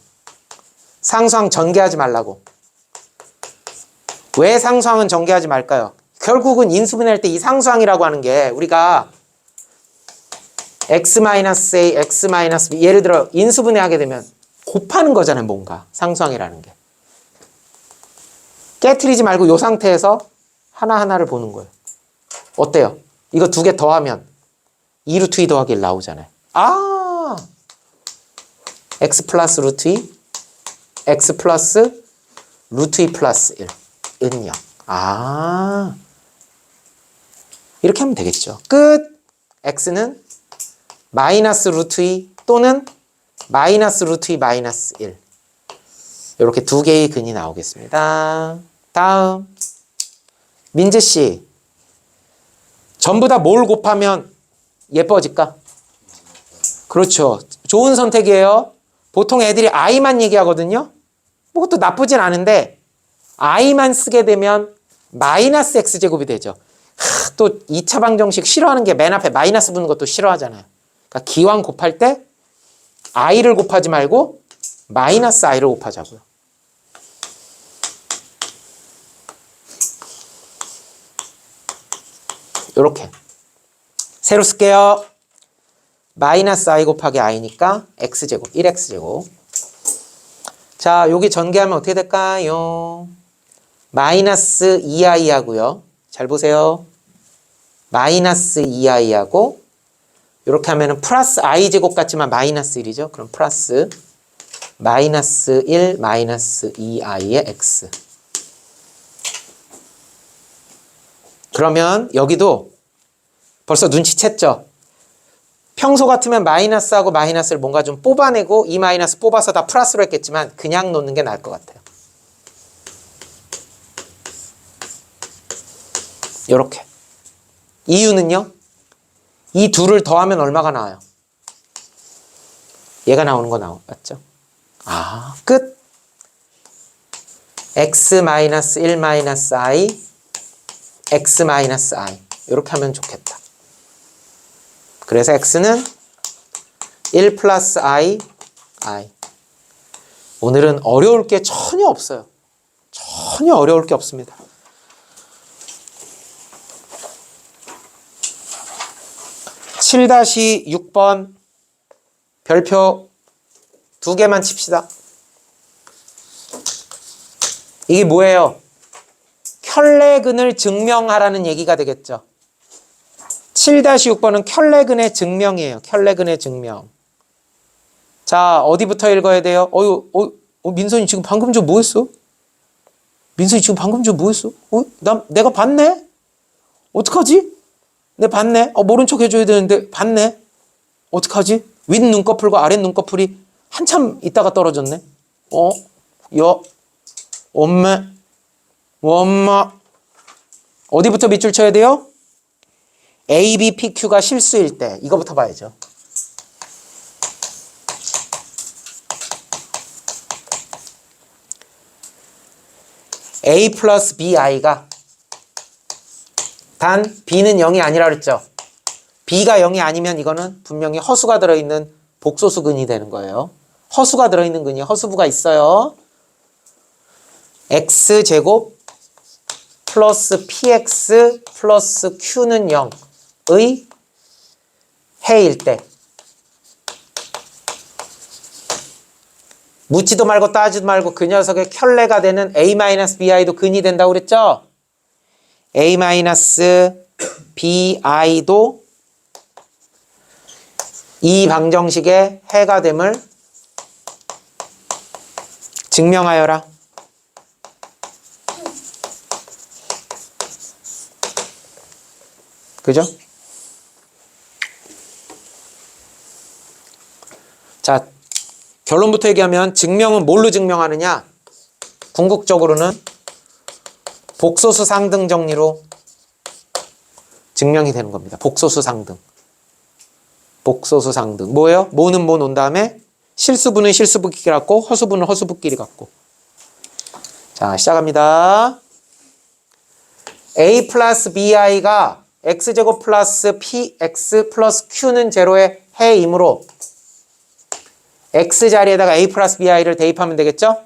상수항 전개하지 말라고. 왜 상수항은 전개하지 말까요? 결국은 인수분해할 때 이 상수항이라고 하는 게 우리가 x-a, x-b 예를 들어 인수분해하게 되면 곱하는 거잖아요. 뭔가 상수항이라는 게. 깨트리지 말고 이 상태에서 하나하나를 보는 거예요. 어때요? 이거 두 개 더하면 2루트 2 더하기 1 나오잖아요. 아! x 플러스 루트 2 x 플러스 루트 2 플러스 1은 0. 아! 이렇게 하면 되겠죠. 끝! x는 마이너스 루트 2 또는 마이너스 루트 2 마이너스 1 이렇게 두 개의 근이 나오겠습니다. 다음 민재씨 전부 다 뭘 곱하면 예뻐질까? 그렇죠. 좋은 선택이에요. 보통 애들이 i만 얘기하거든요. 뭐 그것도 나쁘진 않은데 i만 쓰게 되면 마이너스 x제곱이 되죠. 또 2차 방정식 싫어하는 게 맨 앞에 마이너스 붙는 것도 싫어하잖아요. 그러니까 기왕 곱할 때 i를 곱하지 말고 마이너스 i를 곱하자고요. 이렇게 새로 쓸게요. 마이너스 i 곱하기 i니까 x제곱 1x제곱. 자 여기 전개하면 어떻게 될까요? 마이너스 2i 하고요. 잘 보세요. 마이너스 2i하고 이렇게 하면은 플러스 i제곱 같지만 마이너스 1이죠. 그럼 플러스 마이너스 1 마이너스 2i의 x. 그러면 여기도 벌써 눈치챘죠? 평소 같으면 마이너스하고 마이너스를 뭔가 좀 뽑아내고 이 마이너스 뽑아서 다 플러스로 했겠지만 그냥 놓는 게 나을 것 같아요. 이렇게. 이유는요? 이 둘을 더하면 얼마가 나와요? 얘가 나오는 거 맞죠? 아, 끝! x-1-i x-i 이렇게 하면 좋겠다. 그래서 x는 1 플러스 i 오늘은 어려울 게 전혀 없어요. 전혀 어려울 게 없습니다. (7-6번) 별표 2개만 칩시다. 이게 뭐예요? 켤레근을 증명하라는 얘기가 되겠죠. 7-6번은 켤레근의 증명이에요. 켤레근의 증명. 자, 어디부터 읽어야 돼요? 민선이 지금 방금 전 뭐 했어? 민선이 지금 방금 전 뭐 했어? 내가 봤네? 어떡하지? 내 봤네? 모른 척 해줘야 되는데 봤네? 어떡하지? 윗 눈꺼풀과 아랫 눈꺼풀이 한참 있다가 떨어졌네? 엄마 어디부터 밑줄 쳐야 돼요? A, B, P, Q가 실수일 때 이거부터 봐야죠. A 플러스 BI가 단 B는 0이 아니라 그랬죠. B가 0이 아니면 이거는 분명히 허수가 들어있는 복소수근이 되는 거예요. 허수가 들어있는 근이 허수부가 있어요. X제곱 플러스 PX 플러스 Q는 0의 해일 때 묻지도 말고 따지도 말고 그 녀석의 켤레가 되는 A-BI도 근이 된다고 그랬죠? A-BI도 이 방정식의 해가 됨을 증명하여라. 그죠? 자, 결론부터 얘기하면 증명은 뭘로 증명하느냐? 궁극적으로는 복소수 상등 정리로 증명이 되는 겁니다. 복소수 상등. 복소수 상등. 뭐예요? 뭐는 뭐 놓은 다음에 실수분은 실수분끼리 갖고 허수분은 허수분끼리 갖고. 자, 시작합니다. a 플러스 bi가 x제곱 플러스 px 플러스 q는 제로의 해이므로 x 자리에다가 a 플러스 bi를 대입하면 되겠죠?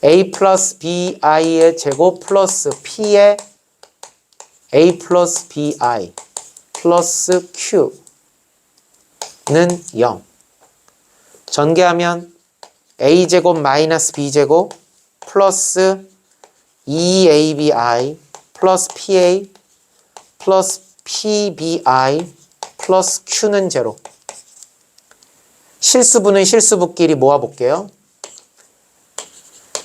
a 플러스 bi의 제곱 플러스 p의 a 플러스 bi 플러스 q는 0. 전개하면 a제곱 마이너스 b제곱 플러스 2abi 플러스 pa 플러스 pbi 플러스 q는 제로. 실수분은 실수분끼리 모아볼게요.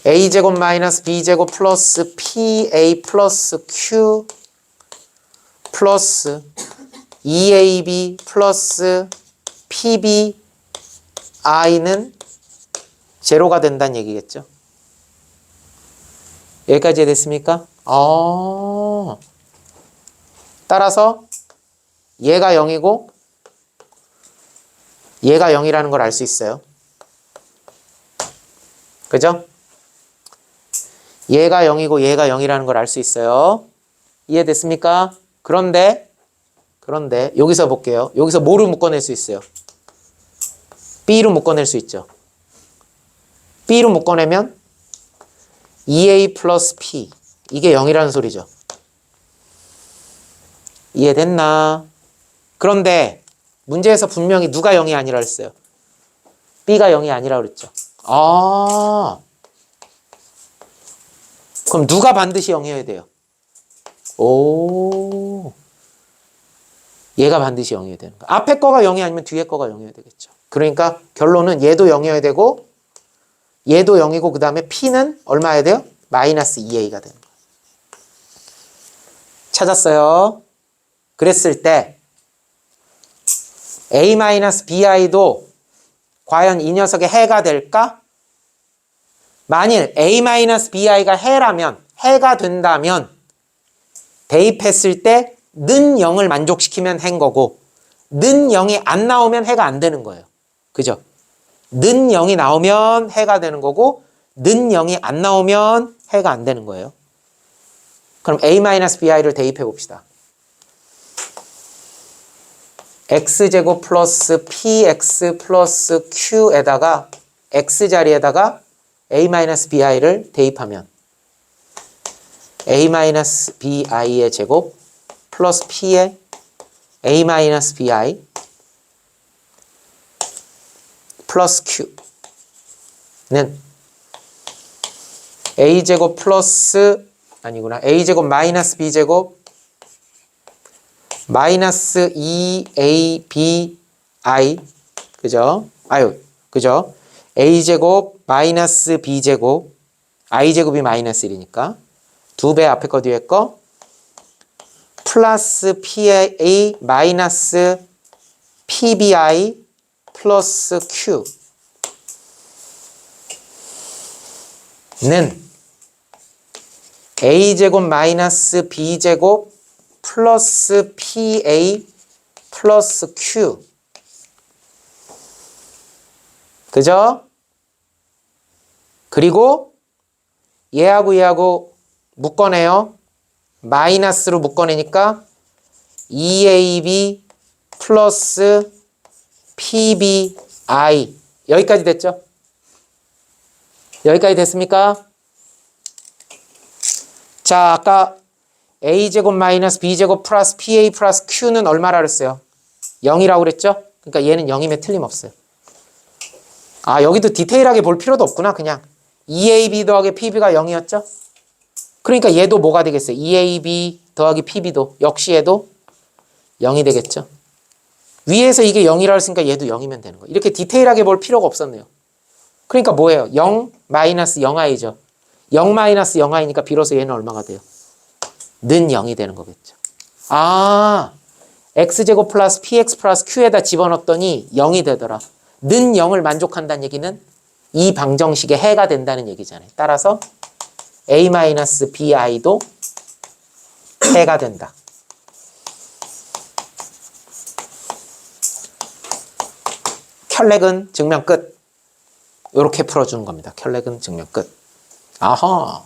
a제곱 마이너스 b제곱 플러스 pa 플러스 q 플러스 2ab 플러스 pbi는 제로가 된다는 얘기겠죠. 여기까지 됐습니까? 따라서 얘가 0이고 얘가 0이라는 걸 알 수 있어요. 그죠? 얘가 0이고 얘가 0이라는 걸 알 수 있어요. 이해됐습니까? 그런데 여기서 볼게요. 여기서 뭐를 묶어낼 수 있어요? B로 묶어낼 수 있죠. B로 묶어내면 2A 플러스 P 이게 0이라는 소리죠. 이해됐나? 그런데 문제에서 분명히 누가 0이 아니라 그랬어요? B가 0이 아니라 그랬죠. 그럼 누가 반드시 0이어야 돼요? 얘가 반드시 0이어야 되는 거야. 앞에 거가 0이 아니면 뒤에 거가 0이어야 되겠죠. 그러니까 결론은 얘도 0이어야 되고 얘도 0이고 그 다음에 P는 얼마여야 돼요? 마이너스 2A가 되는 거예요. 찾았어요? 그랬을 때 A-BI도 과연 이 녀석의 해가 될까? 만일 A-BI가 해가 된다면 대입했을 때 는 0을 만족시키면 해인 거고 는 0이 안 나오면 해가 안 되는 거예요. 그죠? 는 0이 나오면 해가 되는 거고 는 0이 안 나오면 해가 안 되는 거예요. 그럼 A-BI를 대입해 봅시다. x제곱 플러스 px 플러스 q에다가 x자리에다가 A-BI를 대입하면 A-BI의 제곱 플러스 p의 A-BI 플러스 q는 a제곱 플러스 a제곱 마이너스 b제곱 마이너스 2abi 그죠? 그죠? a제곱 마이너스 b제곱 i제곱이 마이너스 1이니까 2배 앞에 거 뒤에 거 플러스 pa 마이너스 pbi 플러스 q는 a제곱 마이너스 b제곱 플러스 pa 플러스 q 그죠? 그리고 얘하고 묶어내요. 마이너스로 묶어내니까 2ab 플러스 pbi 여기까지 됐죠? 여기까지 됐습니까? 자, 아까 a제곱 마이너스 b제곱 플러스 pa 플러스 q는 얼마라 그랬어요? 0이라고 그랬죠? 그러니까 얘는 0이면 틀림없어요. 여기도 디테일하게 볼 필요도 없구나. 그냥 2ab 더하기 pb가 0이었죠? 그러니까 얘도 뭐가 되겠어요? 2ab 더하기 pb도 역시 얘도 0이 되겠죠? 위에서 이게 0이라고 했으니까 얘도 0이면 되는 거예요. 이렇게 디테일하게 볼 필요가 없었네요. 그러니까 뭐예요? 0 마이너스 0i죠. 0 마이너스 0i니까 비로소 얘는 얼마가 돼요? 는 0이 되는 거겠죠. 아, x제곱 플러스 px 플러스 q에다 집어넣었더니 0이 되더라. 는 0을 만족한다는 얘기는 이 방정식의 해가 된다는 얘기잖아요. 따라서 a-bi도 해가 된다. 켤레근 증명 끝. 이렇게 풀어주는 겁니다. 켤레근 증명 끝. 아하.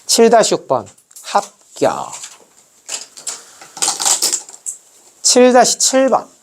7-6번 합격. 7-7번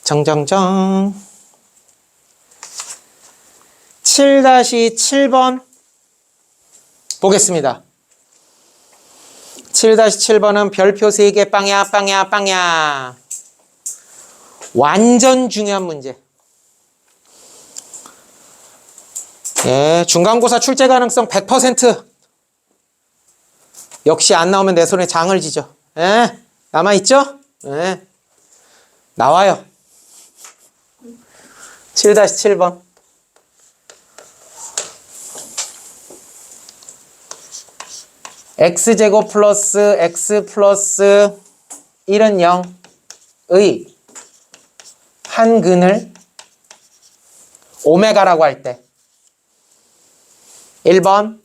정정정 7-7번 보겠습니다. 7-7번은 별표 3개 빵야 빵야 빵야. 완전 중요한 문제. 예, 중간고사 출제 가능성 100%. 역시 안 나오면 내 손에 장을 지죠. 예, 남아있죠? 예, 나와요. 7-7번 x제곱 플러스 x 플러스 1은 0의 한 근을 오메가라고 할 때 1번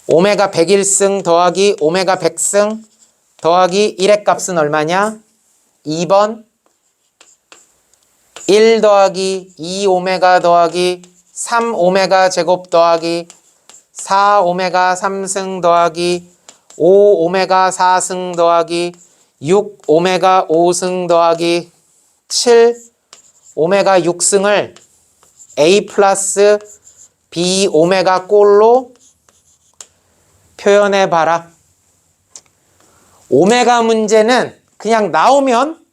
오메가 101승 더하기 오메가 100승 더하기 1의 값은 얼마냐? 2번 1 더하기 2오메가 더하기 3오메가 제곱 더하기 4오메가 3승 더하기 5오메가 4승 더하기 6오메가 5승 더하기 7오메가 6승을 a 플러스 b 오메가 꼴로 표현해봐라. 오메가 문제는 그냥 나오면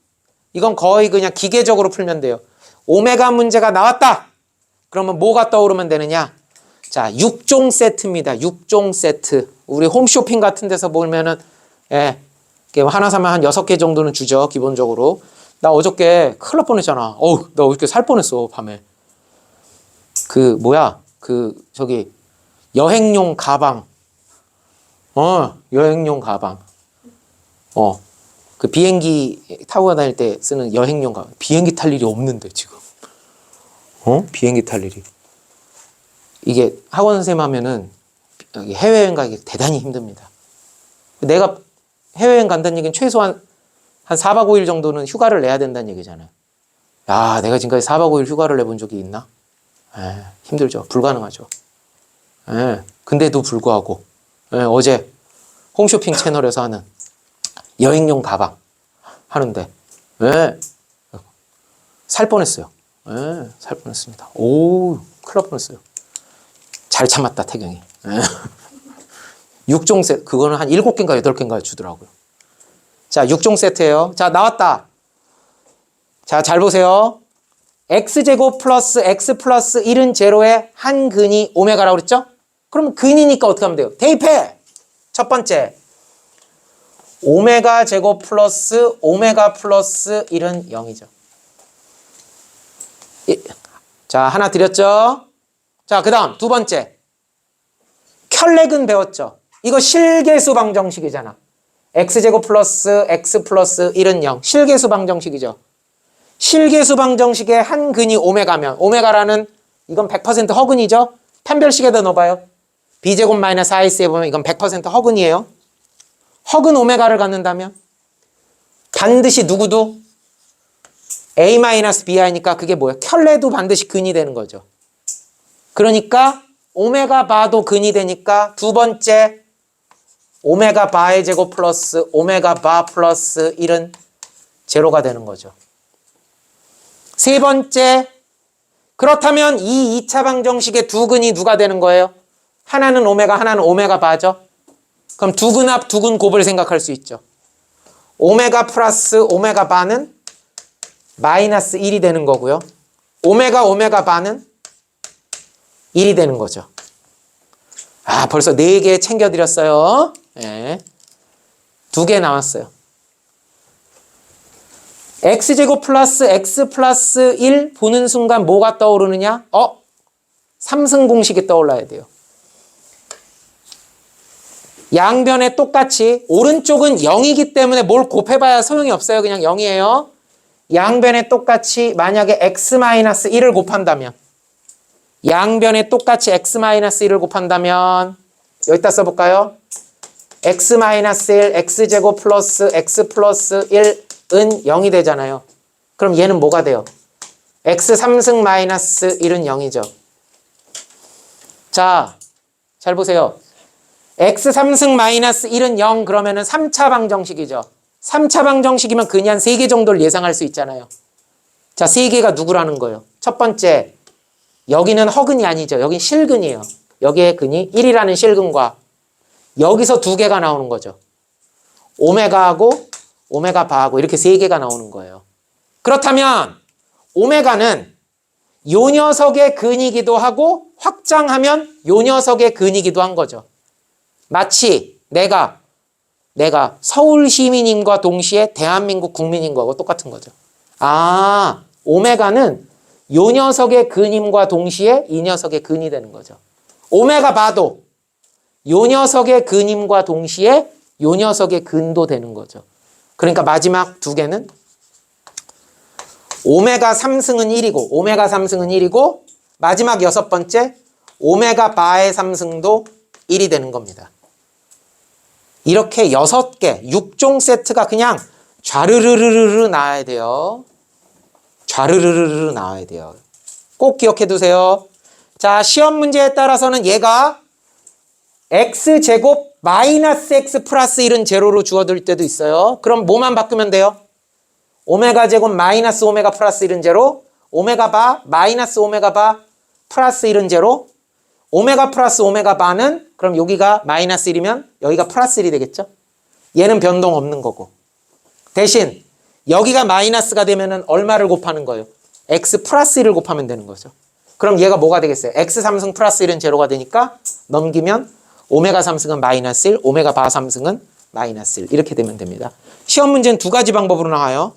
이건 거의 그냥 기계적으로 풀면 돼요. 오메가 문제가 나왔다. 그러면 뭐가 떠오르면 되느냐? 자, 6종 세트입니다. 6종 세트. 우리 홈쇼핑 같은 데서 보면은 예, 하나 사면 한 6개 정도는 주죠. 기본적으로. 나 어저께 큰일 날 뻔했잖아. 어우, 나 어저께 살 뻔했어. 밤에. 저기 여행용 가방. 여행용 가방. 그 비행기 타고 다닐 때 쓰는 여행용 가방. 비행기 탈 일이 없는데 지금. 비행기 탈 일이. 이게 학원 선생님 하면은 해외여행 가기 대단히 힘듭니다. 내가 해외여행 간다는 얘기는 최소한 한 4박 5일 정도는 휴가를 내야 된다는 얘기잖아요. 야, 내가 지금까지 4박 5일 휴가를 내본 적이 있나? 힘들죠. 불가능하죠. 근데도 불구하고 어제 홈쇼핑 채널에서 하는 여행용 가방 하는데 살 뻔했어요. 예, 살 뻔했습니다. 오, 큰일 날 뻔했어요. 잘 참았다, 태경이. 예. 6종 세트, 그거는 한 7개인가 8개인가 주더라고요. 자, 6종 세트예요. 자, 나왔다. 자, 잘 보세요. x제곱 플러스 x 플러스 1은 제로에 한 근이 오메가라고 그랬죠? 그럼 근이니까 어떻게 하면 돼요? 대입해! 첫 번째. 오메가 제곱 플러스 오메가 플러스 1은 0이죠. 자, 하나 드렸죠? 자, 그 다음 두 번째. 켤레근 배웠죠? 이거 실계수 방정식이잖아. x제곱 플러스 x 플러스 1은 0. 실계수 방정식이죠. 실계수 방정식의 한 근이 오메가면 오메가라는 이건 100% 허근이죠. 판별식에다 넣어봐요. b제곱 마이너스 4x에 보면 이건 100% 허근이에요. 허근 오메가를 갖는다면 반드시 누구도 a-bi니까 그게 뭐예요? 켤레도 반드시 근이 되는 거죠. 그러니까 오메가 바도 근이 되니까 두 번째 오메가 바의 제곱 플러스 오메가 바 플러스 1은 제로가 되는 거죠. 세 번째, 그렇다면 이 2차 방정식의 두 근이 누가 되는 거예요? 하나는 오메가, 하나는 오메가 바죠. 그럼 두 근 앞, 두 근 곱을 생각할 수 있죠. 오메가 플러스 오메가 바는 마이너스 1이 되는 거고요. 오메가 오메가 바는 1이 되는 거죠. 아, 벌써 4개 챙겨드렸어요. 네. 2개 나왔어요. x제곱 플러스 x 플러스 1 보는 순간 뭐가 떠오르느냐? 삼승 공식이 떠올라야 돼요. 양변에 똑같이 오른쪽은 0이기 때문에 뭘 곱해봐야 소용이 없어요. 그냥 0이에요. 양변에 똑같이 만약에 x-1을 곱한다면 양변에 똑같이 x-1을 곱한다면 여기다 써볼까요? x-1 x제곱 플러스 x 플러스 1은 0이 되잖아요. 그럼 얘는 뭐가 돼요? x 3승 마이너스 1은 0이죠. 자, 잘 보세요. x 3승 마이너스 1은 0 그러면은 3차 방정식이죠. 3차 방정식이면 근이 한 3개 정도를 예상할 수 있잖아요. 자, 3개가 누구라는 거예요? 첫 번째, 여기는 허근이 아니죠. 여긴 실근이에요. 여기에 근이 1이라는 실근과 여기서 2개가 나오는 거죠. 오메가하고 오메가 바하고 이렇게 3개가 나오는 거예요. 그렇다면 오메가는 요 녀석의 근이기도 하고 확장하면 요 녀석의 근이기도 한 거죠. 마치 내가 서울 시민인과 동시에 대한민국 국민인 거하고 똑같은 거죠. 아, 오메가는 요 녀석의 근임과 동시에 이 녀석의 근이 되는 거죠. 오메가 바도 요 녀석의 근임과 동시에 요 녀석의 근도 되는 거죠. 그러니까 마지막 2개는 오메가 3승은 1이고 오메가 3승은 1이고 마지막 6번째 오메가 바의 3승도 1이 되는 겁니다. 이렇게 6개, 6종 세트가 그냥 좌르르르르 나와야 돼요. 좌르르르르 나와야 돼요. 꼭 기억해 두세요. 자, 시험 문제에 따라서는 얘가 x제곱 마이너스 x 플러스 1은 제로로 주어질 때도 있어요. 그럼 뭐만 바꾸면 돼요? 오메가 제곱 마이너스 오메가 플러스 1은 제로, 오메가 바 마이너스 오메가 바 플러스 1은 제로, 오메가 플러스 오메가 바는 그럼 여기가 마이너스 1이면 여기가 플러스 1이 되겠죠? 얘는 변동 없는 거고. 대신 여기가 마이너스가 되면은 얼마를 곱하는 거예요? x 플러스 1을 곱하면 되는 거죠. 그럼 얘가 뭐가 되겠어요? x 3승 플러스 1은 제로가 되니까 넘기면 오메가 3승은 마이너스 1, 오메가 바 3승은 마이너스 1 이렇게 되면 됩니다. 시험 문제는 2가지 방법으로 나와요.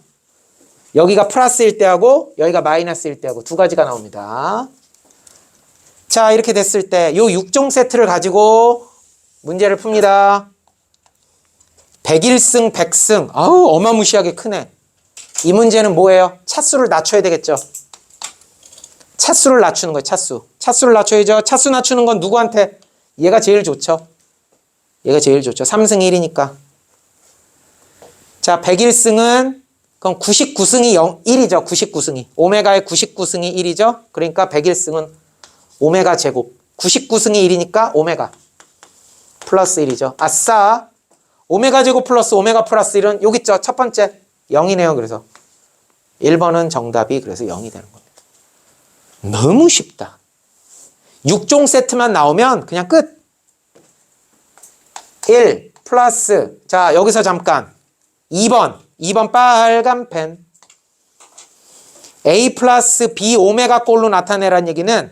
여기가 플러스일 때하고 여기가 마이너스일 때하고 2가지가 나옵니다. 자, 이렇게 됐을 때 요 6종 세트를 가지고 문제를 풉니다. 101승, 100승. 아우, 어마무시하게 크네. 이 문제는 뭐예요? 차수를 낮춰야 되겠죠. 차수를 낮추는 거예요. 차수를 낮춰야죠. 차수 낮추는 건 누구한테? 얘가 제일 좋죠. 얘가 제일 좋죠. 3승 1이니까. 자, 101승은 그럼 99승이 1이죠. 99승이. 오메가의 99승이 1이죠. 그러니까 101승은 오메가 제곱. 99승이 1이니까 오메가 플러스 1이죠. 아싸. 오메가 제곱 플러스 오메가 플러스 1은 여기 있죠. 첫 번째 0이네요. 그래서 1번은 정답이 그래서 0이 되는 겁니다. 너무 쉽다. 6종 세트만 나오면 그냥 끝. 1 플러스 자 여기서 잠깐 2번 빨간 펜 A 플러스 B 오메가 꼴로 나타내라는 얘기는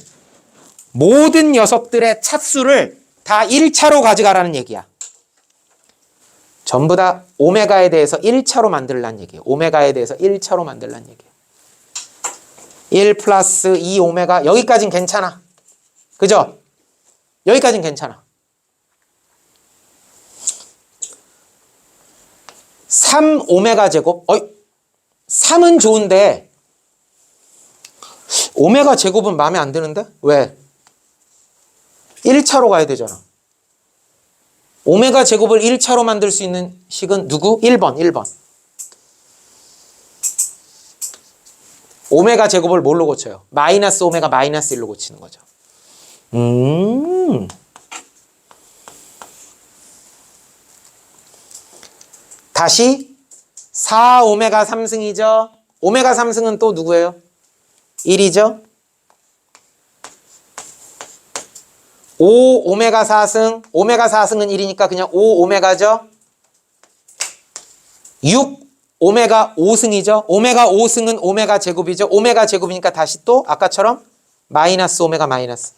모든 녀석들의 차수를 다 1차로 가져가라는 얘기야. 전부 다 오메가에 대해서 1차로 만들라는 얘기예요. 오메가에 대해서 1차로 만들라는 얘기예요. 1 플러스 2 오메가 여기까진 괜찮아. 그죠? 여기까진 괜찮아. 3 오메가 제곱 3은 좋은데 오메가 제곱은 마음에 안 드는데? 왜? 1차로 가야 되잖아. 오메가 제곱을 1차로 만들 수 있는 식은 누구? 1번. 오메가 제곱을 뭘로 고쳐요? 마이너스 오메가 마이너스 1로 고치는 거죠. 다시 4 오메가 3승이죠. 오메가 3승은 또 누구예요? 1이죠. 5 오메가 4승. 오메가 4승은 1이니까 그냥 5 오메가죠. 6 오메가 5승이죠. 오메가 5승은 오메가 제곱이죠. 오메가 제곱이니까 다시 또 아까처럼 마이너스 오메가 마이너스.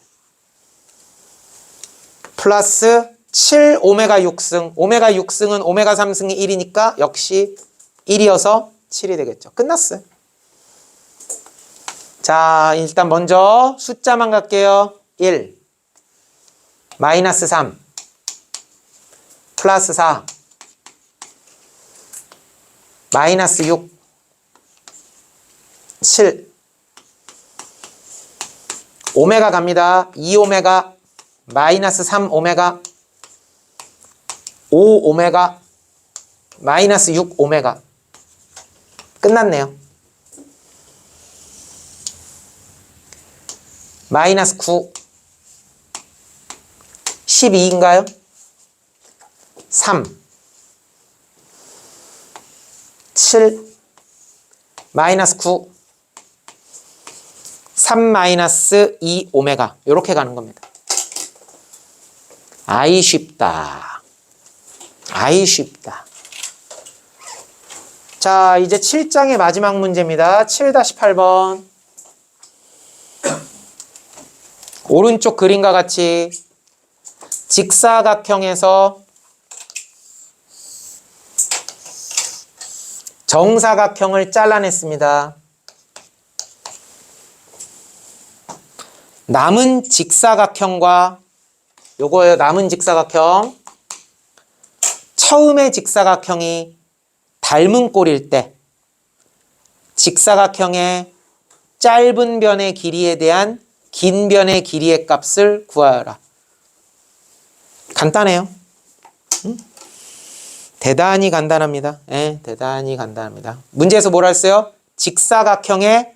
플러스 7 오메가 6승. 오메가 6승은 오메가 3승이 1이니까 역시 1이어서 7이 되겠죠. 끝났어요. 자, 일단 먼저 숫자만 갈게요. 1 마이너스 3 플러스 4 마이너스 6 7 오메가 갑니다. 2 오메가 마이너스 3 오메가 5 오메가 마이너스 6 오메가 끝났네요. 마이너스 9 12인가요? 3 7 마이너스 9 3 마이너스 2 오메가 이렇게 가는 겁니다. 아이 쉽다. 아이 쉽다. 자, 이제 7장의 마지막 문제입니다. 7-8번. 오른쪽 그림과 같이 직사각형에서 정사각형을 잘라냈습니다. 남은 직사각형과 요거예요. 남은 직사각형. 처음의 직사각형이 닮은 꼴일 때 직사각형의 짧은 변의 길이에 대한 긴 변의 길이의 값을 구하여라. 간단해요. 대단히 간단합니다. 대단히 간단합니다. 문제에서 뭐라 했어요? 직사각형의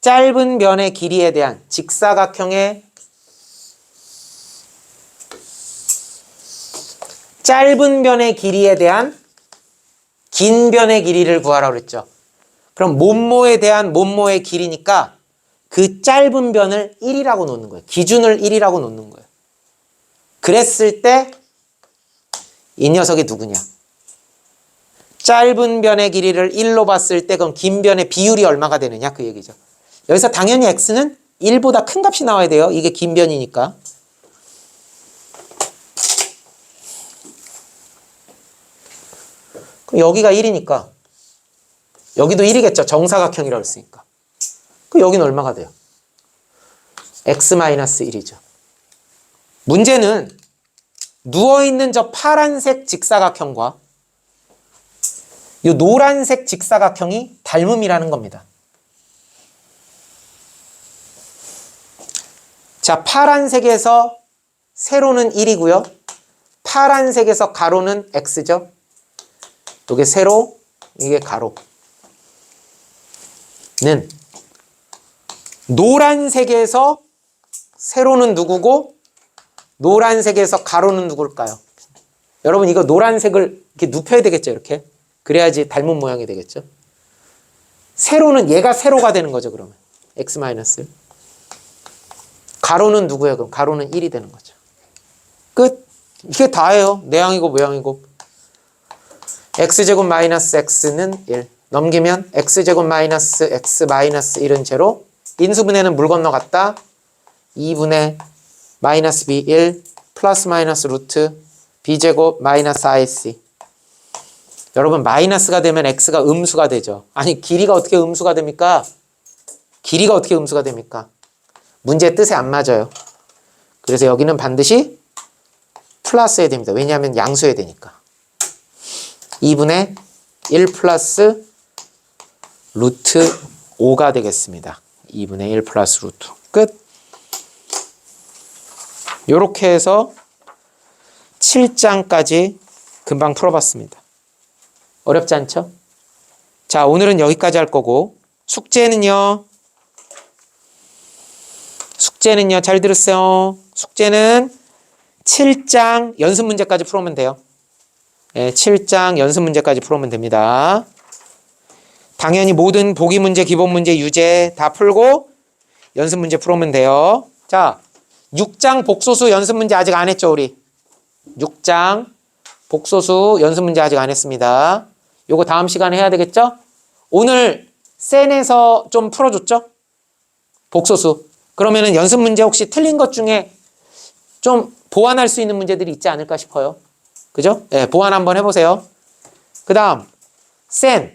짧은 변의 길이에 대한 직사각형의 짧은 변의 길이에 대한 긴 변의 길이를 구하라고 그랬죠. 그럼 몸모에 대한 몸모의 길이니까 그 짧은 변을 1이라고 놓는 거예요. 기준을 1이라고 놓는 거예요. 그랬을 때 이 녀석이 누구냐? 짧은 변의 길이를 1로 봤을 때 그럼 긴 변의 비율이 얼마가 되느냐 그 얘기죠. 여기서 당연히 x는 1보다 큰 값이 나와야 돼요. 이게 긴 변이니까. 그럼 여기가 1이니까 여기도 1이겠죠. 정사각형이라고 했으니까. 그럼 여기는 얼마가 돼요? x-1이죠. 문제는 누워있는 저 파란색 직사각형과 이 노란색 직사각형이 닮음이라는 겁니다. 자, 파란색에서 세로는 1이고요. 파란색에서 가로는 x죠. 이게 세로, 이게 가로는 노란색에서 세로는 누구고 노란색에서 가로는 누굴까요? 여러분 이거 노란색을 이렇게 눕혀야 되겠죠. 이렇게. 그래야지 닮은 모양이 되겠죠. 세로는 얘가 세로가 되는 거죠, 그러면. x 마이너스. 가로는 누구예요? 그럼 가로는 1이 되는 거죠. 끝. 이게 다예요. 내항이고 모양이고. x제곱 마이너스 x는 1. 넘기면 x제곱 마이너스 x 마이너스 1은 제로. 인수분해는 물 건너갔다. 2분의 마이너스 b 1 플러스 마이너스 루트 b제곱 마이너스 ic. 여러분 마이너스가 되면 x가 음수가 되죠. 아니 길이가 어떻게 음수가 됩니까? 길이가 어떻게 음수가 됩니까? 문제 뜻에 안 맞아요. 그래서 여기는 반드시 플러스 해야 됩니다. 왜냐하면 양수해야 되니까. 2분의 1 플러스 루트 5가 되겠습니다. 2분의 1 플러스 루트. 끝. 요렇게 해서 7장까지 금방 풀어봤습니다. 어렵지 않죠? 자, 오늘은 여기까지 할 거고 숙제는요 잘 들으세요. 숙제는 7장 연습 문제까지 풀어오면 돼요. 네, 7장 연습 문제까지 풀어오면 됩니다. 당연히 모든 보기 문제, 기본 문제, 유제 다 풀고 연습 문제 풀어오면 돼요. 자, 6장 복소수 연습 문제 아직 안 했죠, 우리? 6장 복소수 연습 문제 아직 안 했습니다. 요거 다음 시간에 해야 되겠죠? 오늘 센에서 좀 풀어줬죠? 복소수. 그러면은 연습 문제 혹시 틀린 것 중에 좀 보완할 수 있는 문제들이 있지 않을까 싶어요. 그죠? 네, 보완 한번 해보세요. 그 다음 센.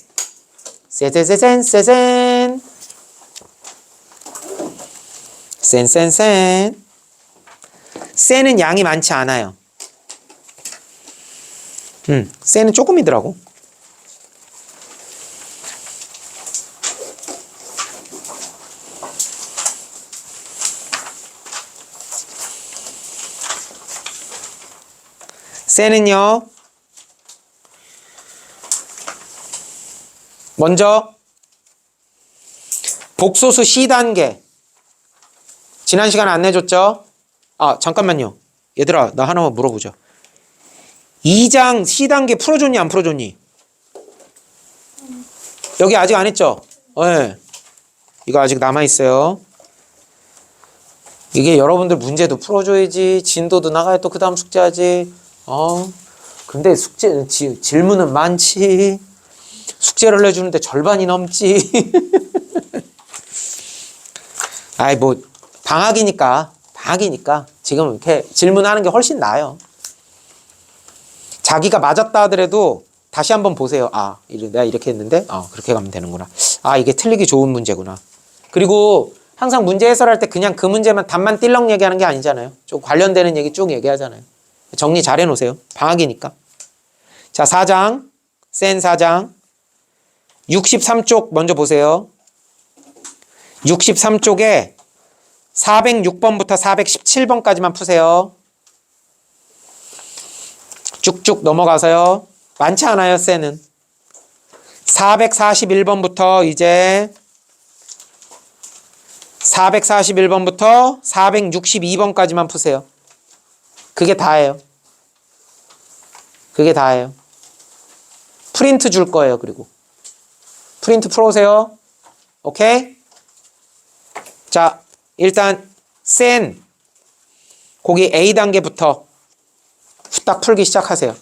센은 양이 많지 않아요. 센은 조금이더라고. 센은요, 먼저 복소수 C단계. 지난 시간에 안 내줬죠? 아, 잠깐만요. 얘들아, 나 하나만 물어보자. 2장 C단계 풀어줬니, 안 풀어줬니? 여기 아직 안 했죠? 네. 이거 아직 남아있어요. 이게 여러분들 문제도 풀어줘야지, 진도도 나가야 또 그 다음 숙제하지. 근데 질문은 많지. 숙제를 내주는데 절반이 넘지. 아이, 뭐, 방학이니까 지금 이렇게 질문하는 게 훨씬 나아요. 자기가 맞았다 하더라도 다시 한번 보세요. 아, 내가 이렇게 했는데, 그렇게 가면 되는구나. 아, 이게 틀리기 좋은 문제구나. 그리고 항상 문제 해설할 때 그냥 그 문제만 답만 띨렁 얘기하는 게 아니잖아요. 좀 관련되는 얘기 쭉 얘기하잖아요. 정리 잘 해놓으세요. 방학이니까. 자, 4장. 센 4장. 63쪽 먼저 보세요. 63쪽에 406번부터 417번까지만 푸세요. 쭉쭉 넘어가서요. 많지 않아요, 센은. 441번부터 이제 441번부터 462번까지만 푸세요. 그게 다예요. 그게 다예요. 프린트 줄 거예요, 그리고. 프린트 풀어오세요. 오케이? 자, 일단 센 거기 A 단계부터 후딱 풀기 시작하세요.